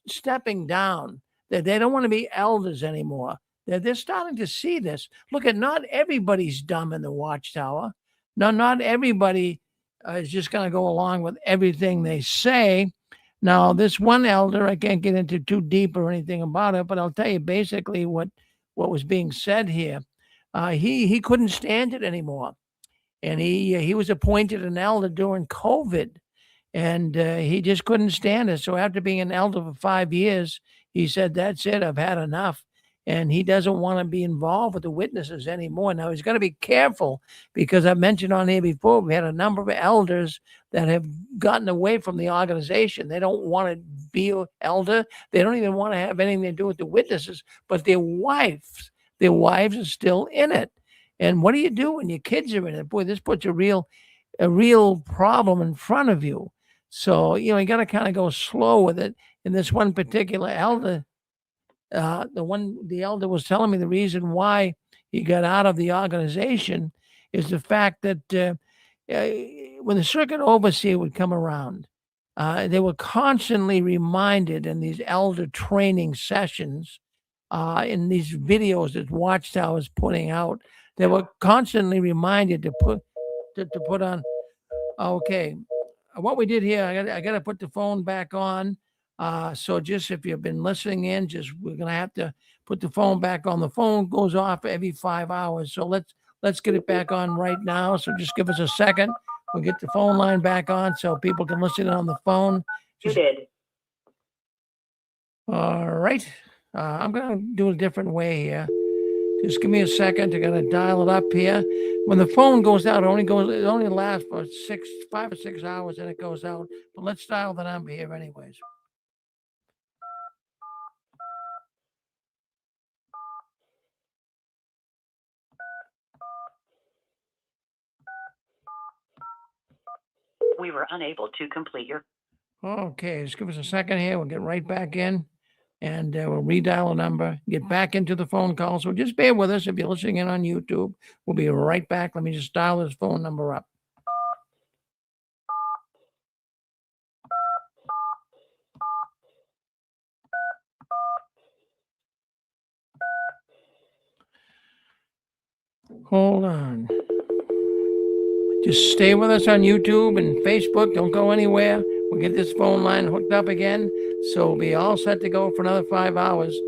stepping down, that they don't want to be elders anymore. They're starting to see this. Look, not everybody's dumb in the Watchtower. No, not everybody is just going to go along with everything they say. Now, this one elder, I can't get into too deep or anything about it, but I'll tell you basically what was being said here. He couldn't stand it anymore, and he was appointed an elder during COVID, and he just couldn't stand it. So after being an elder for 5 years, he said, "That's it. I've had enough." And he doesn't want to be involved with the witnesses anymore. Now he's got to be careful, because I've mentioned on here before, we had a number of elders that have gotten away from the organization. They don't want to be an elder. They don't even want to have anything to do with the witnesses, but their wives are still in it. And what do you do when your kids are in it? Boy, this puts a real problem in front of you. So, you got to kind of go slow with it. And this one particular elder, the elder was telling me the reason why he got out of the organization is the fact that when the circuit overseer would come around, they were constantly reminded in these elder training sessions, in these videos that Watchtower is putting out, they were constantly reminded to put on. Okay, what we did here, I got to put the phone back on. So just if you've been listening in, we're gonna have to put the phone back on. The phone goes off every 5 hours, so let's get it back on right now. So just give us a second. We'll get the phone line back on so people can listen on the phone. All right. I'm gonna do a different way here. Just give me a second. I gotta dial it up here. When the phone goes out, it only lasts for 5 or 6 hours, and it goes out. But let's dial the number here anyways. We were unable to complete your. Okay, just give us a second here. We'll get right back in, and we'll redial a number, get back into the phone call. So just bear with us if you're listening in on YouTube. We'll be right back. Let me just dial this phone number up. Hold on. Just stay with us on YouTube and Facebook. Don't go anywhere. We'll get this phone line hooked up again. So we'll be all set to go for another 5 hours.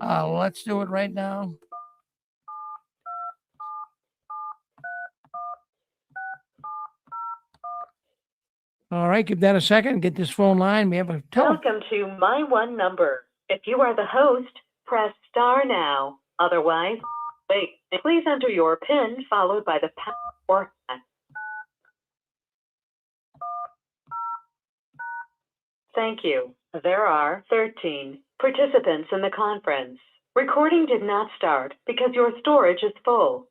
Let's do it right now. All right, give that a second. Get this phone line. We have a Welcome to My One Number. If you are the host, press star now. Otherwise, wait. Please enter your PIN followed by the pound or hash. Thank you. There are 13 participants in the conference. Recording did not start because your storage is full.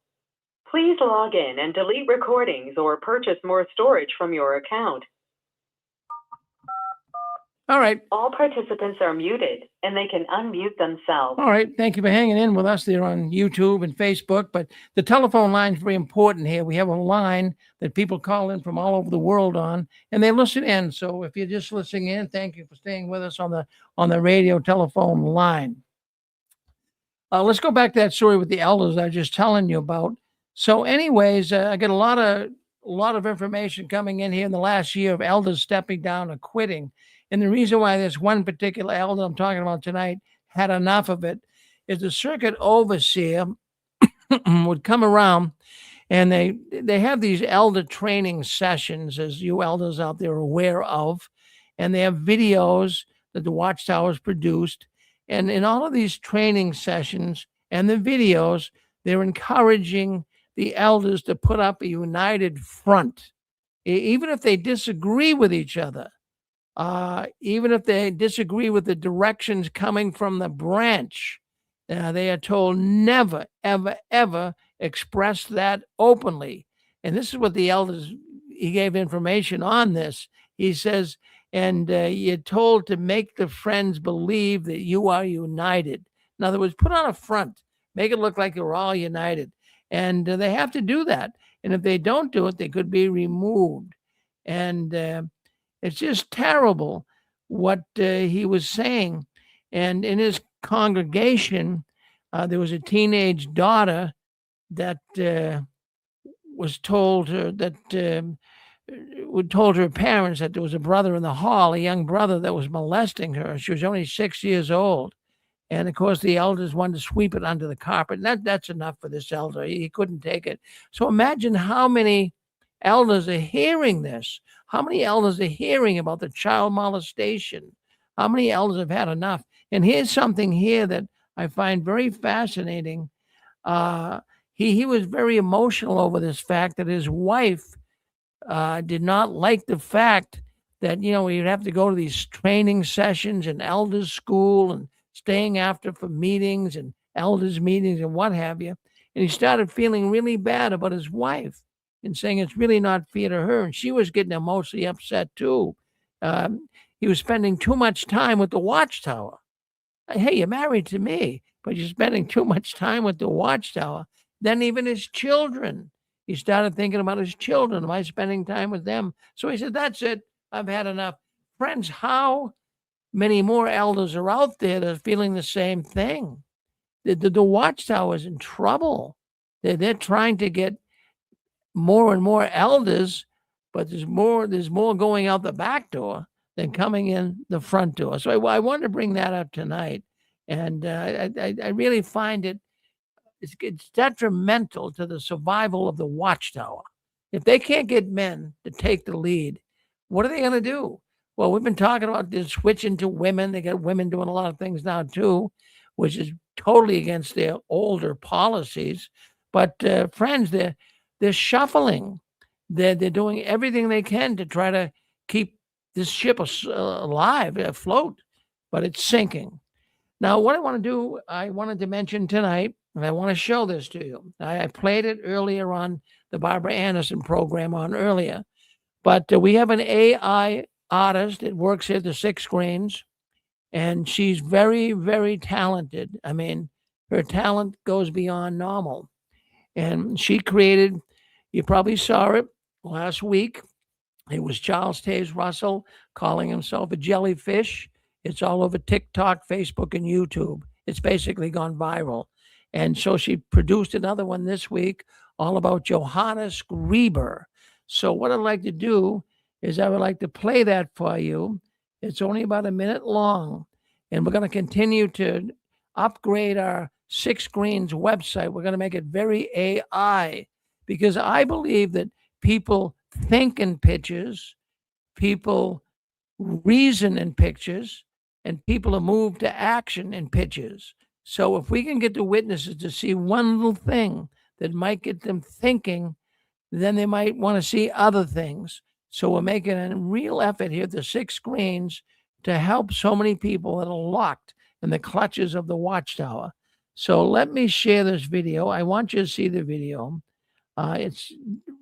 Please log in and delete recordings or purchase more storage from your account. All right. All participants are muted and they can unmute themselves. All right. Thank you for hanging in with us there on YouTube and Facebook. But the telephone line is very important here. We have a line that people call in from all over the world on, and they listen in. So if you're just listening in, thank you for staying with us on the radio telephone line. Let's go back to that story with the elders I was just telling you about. So anyways, I get a lot of information coming in here in the last year of elders stepping down or quitting. And the reason why this one particular elder I'm talking about tonight had enough of it is the circuit overseer would come around, and they have these elder training sessions, as you elders out there are aware of, and they have videos that the Watchtower's produced. And in all of these training sessions and the videos, they're encouraging the elders to put up a united front, even if they disagree with each other. Even if they disagree with the directions coming from the branch, they are told never, ever, ever express that openly. And this is what the elders he gave information on this. He says, and you're told to make the friends believe that you are united. In other words, put on a front, make it look like you're all united. And they have to do that. And if they don't do it, they could be removed. And it's just terrible what he was saying. And in his congregation, there was a teenage daughter that was told her told her parents that there was a brother in the hall, a young brother that was molesting her. She was only 6 years old. And of course, the elders wanted to sweep it under the carpet. And that's enough for this elder. He couldn't take it. So imagine how many elders are hearing this. How many elders are hearing about the child molestation? How many elders have had enough? And here's something here that I find very fascinating. He was very emotional over this fact that his wife did not like the fact that, he'd have to go to these training sessions and elders school and staying after for meetings and elders meetings and what have you. And he started feeling really bad about his wife and saying it's really not fair to her. And she was getting emotionally upset too. He was spending too much time with the Watchtower. Hey, you're married to me, but you're spending too much time with the Watchtower. Then even his children. He started thinking about his children. Am I spending time with them? So he said, that's it. I've had enough. Friends, how many more elders are out there that are feeling the same thing? The Watchtower is in trouble. They're trying to get more and more elders, but there's more going out the back door than coming in the front door. So I wanted to bring that up tonight. And I really find it's detrimental to the survival of the Watchtower. If they can't get men to take the lead, what are they going to do? Well, we've been talking about this switching to women. They got women doing a lot of things now too, which is totally against their older policies. But friends, they're shuffling. They're doing everything they can to try to keep this ship alive, afloat, but it's sinking. Now, what I want to do, I wanted to mention tonight, and I want to show this to you. I played it earlier on the Barbara Anderson program earlier, but we have an AI artist that works here at the 6 Screens, and she's very, very talented. I mean, her talent goes beyond normal. And she created, you probably saw it last week. It was Charles Taze Russell calling himself a jellyfish. It's all over TikTok, Facebook, and YouTube. It's basically gone viral. And so she produced another one this week all about Johannes Grieber. So what I'd like to do is I would like to play that for you. It's only about a minute long. And we're going to continue to upgrade our 6 Screens website. We're going to make it very AI, because I believe that people think in pictures, people reason in pictures, and people are moved to action in pictures. So if we can get the witnesses to see one little thing that might get them thinking, then they might want to see other things. So we're making a real effort here at the 6 Screens to help so many people that are locked in the clutches of the Watchtower. So let me share this video. I want you to see the video. It's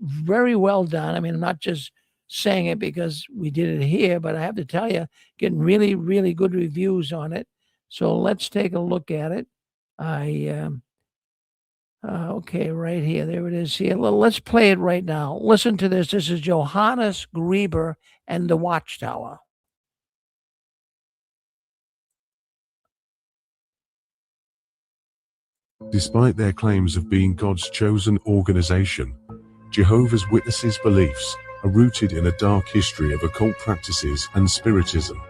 very well done. I mean, I'm not just saying it because we did it here, but I have to tell you, getting really, really good reviews on it. So let's take a look at it. Okay, right here. There it is here. Let's play it right now. Listen to this. This is Johannes Grieber and the Watchtower. Despite their claims of being God's chosen organization, Jehovah's Witnesses' beliefs are rooted in a dark history of occult practices and spiritism.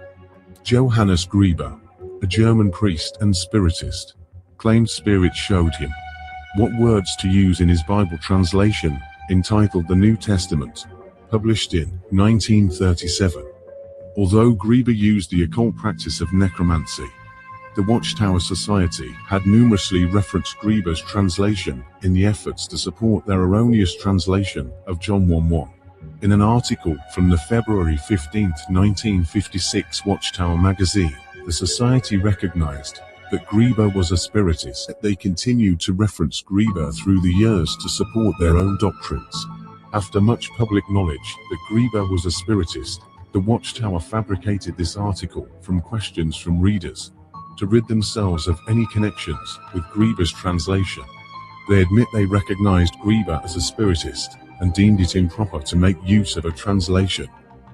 Johannes Grieber, a German priest and spiritist, claimed spirits showed him what words to use in his Bible translation, entitled the New Testament, published in 1937. Although Grieber used the occult practice of necromancy, the Watchtower Society had numerously referenced Grieber's translation in the efforts to support their erroneous translation of John 1:1. In an article from the February 15, 1956 Watchtower magazine, the Society recognized that Grieber was a spiritist. They continued to reference Grieber through the years to support their own doctrines. After much public knowledge that Grieber was a spiritist, the Watchtower fabricated this article from questions from readers to rid themselves of any connections with Grieber's translation. They admit they recognized Grieber as a spiritist and deemed it improper to make use of a translation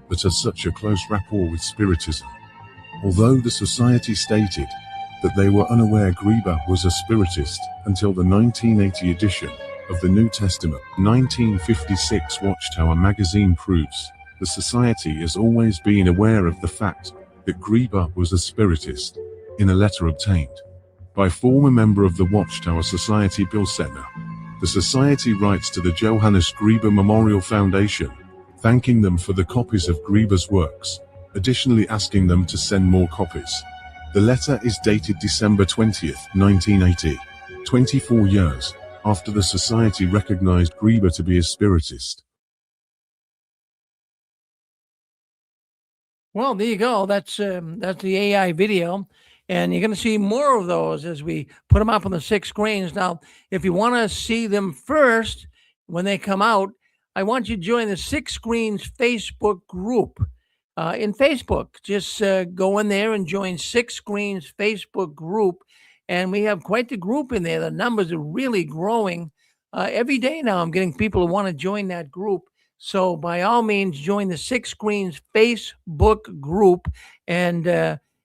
that has such a close rapport with Spiritism. Although the Society stated that they were unaware Grieber was a spiritist until the 1980 edition of the New Testament. 1956 Watchtower magazine proves the Society has always been aware of the fact that Grieber was a spiritist. In a letter obtained by former member of the Watchtower Society Bill Setner, the Society writes to the Johannes Grieber Memorial Foundation, thanking them for the copies of Grieber's works, additionally asking them to send more copies. The letter is dated December 20th, 1980, 24 years after the Society recognized Grieber to be a spiritist. Well, there you go. That's the AI video, and you're going to see more of those as we put them up on the 6 screens. Now, if you want to see them first when they come out, I want you to join the 6 Screens Facebook group. In Facebook, just go in there and join 6 Screens Facebook group, and we have quite the group in there. The numbers are really growing every day now. I'm getting people who want to join that group. So by all means, join the 6 Screens Facebook group, and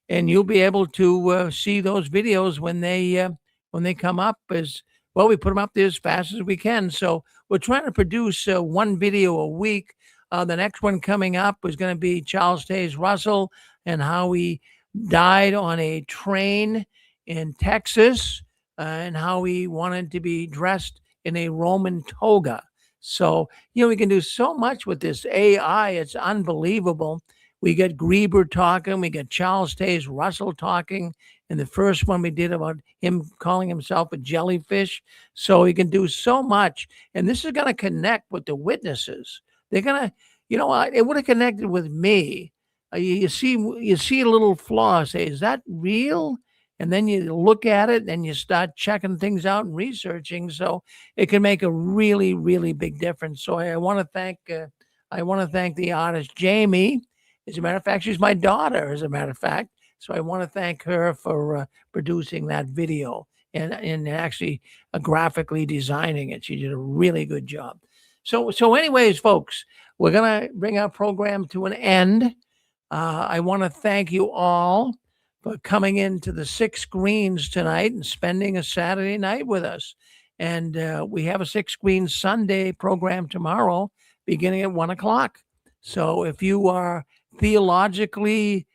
you'll be able to see those videos when they come up. As well, we put them up there as fast as we can. So we're trying to produce 1 video a week. The next one coming up is going to be Charles Taze Russell and how he died on a train in Texas, and how he wanted to be dressed in a Roman toga. So, we can do so much with this AI. It's unbelievable. We got Grieber talking. We got Charles Taze Russell talking. And the first one we did about him calling himself a jellyfish. So he can do so much. And this is going to connect with the witnesses. They're going to, it would have connected with me. You see a little flaw, say, is that real? And then you look at it and you start checking things out and researching. So it can make a really, really big difference. So I want to thank the artist Jamie. As a matter of fact, she's my daughter, as a matter of fact. So I want to thank her for producing that video and actually graphically designing it. She did a really good job. So anyways, folks, we're going to bring our program to an end. I want to thank you all for coming into the 6 Screens tonight and spending a Saturday night with us. And we have a 6 Screens Sunday program tomorrow beginning at 1 o'clock. So if you are theologically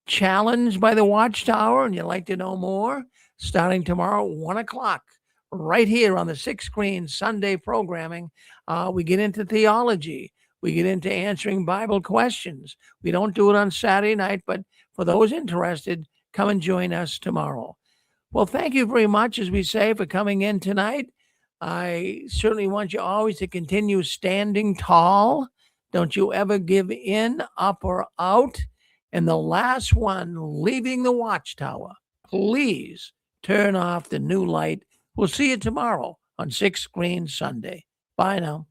challenged by the Watchtower and you'd like to know more, starting tomorrow at 1 o'clock, right here on the 6 Screens Sunday programming, we get into theology. We get into answering Bible questions. We don't do it on Saturday night, but for those interested, come and join us tomorrow. Well, thank you very much, as we say, for coming in tonight. I certainly want you always to continue standing tall. Don't you ever give in, up, or out. And the last one, leaving the Watchtower, please turn off the new light. We'll see you tomorrow on 6 Screens Sunday. Bye now.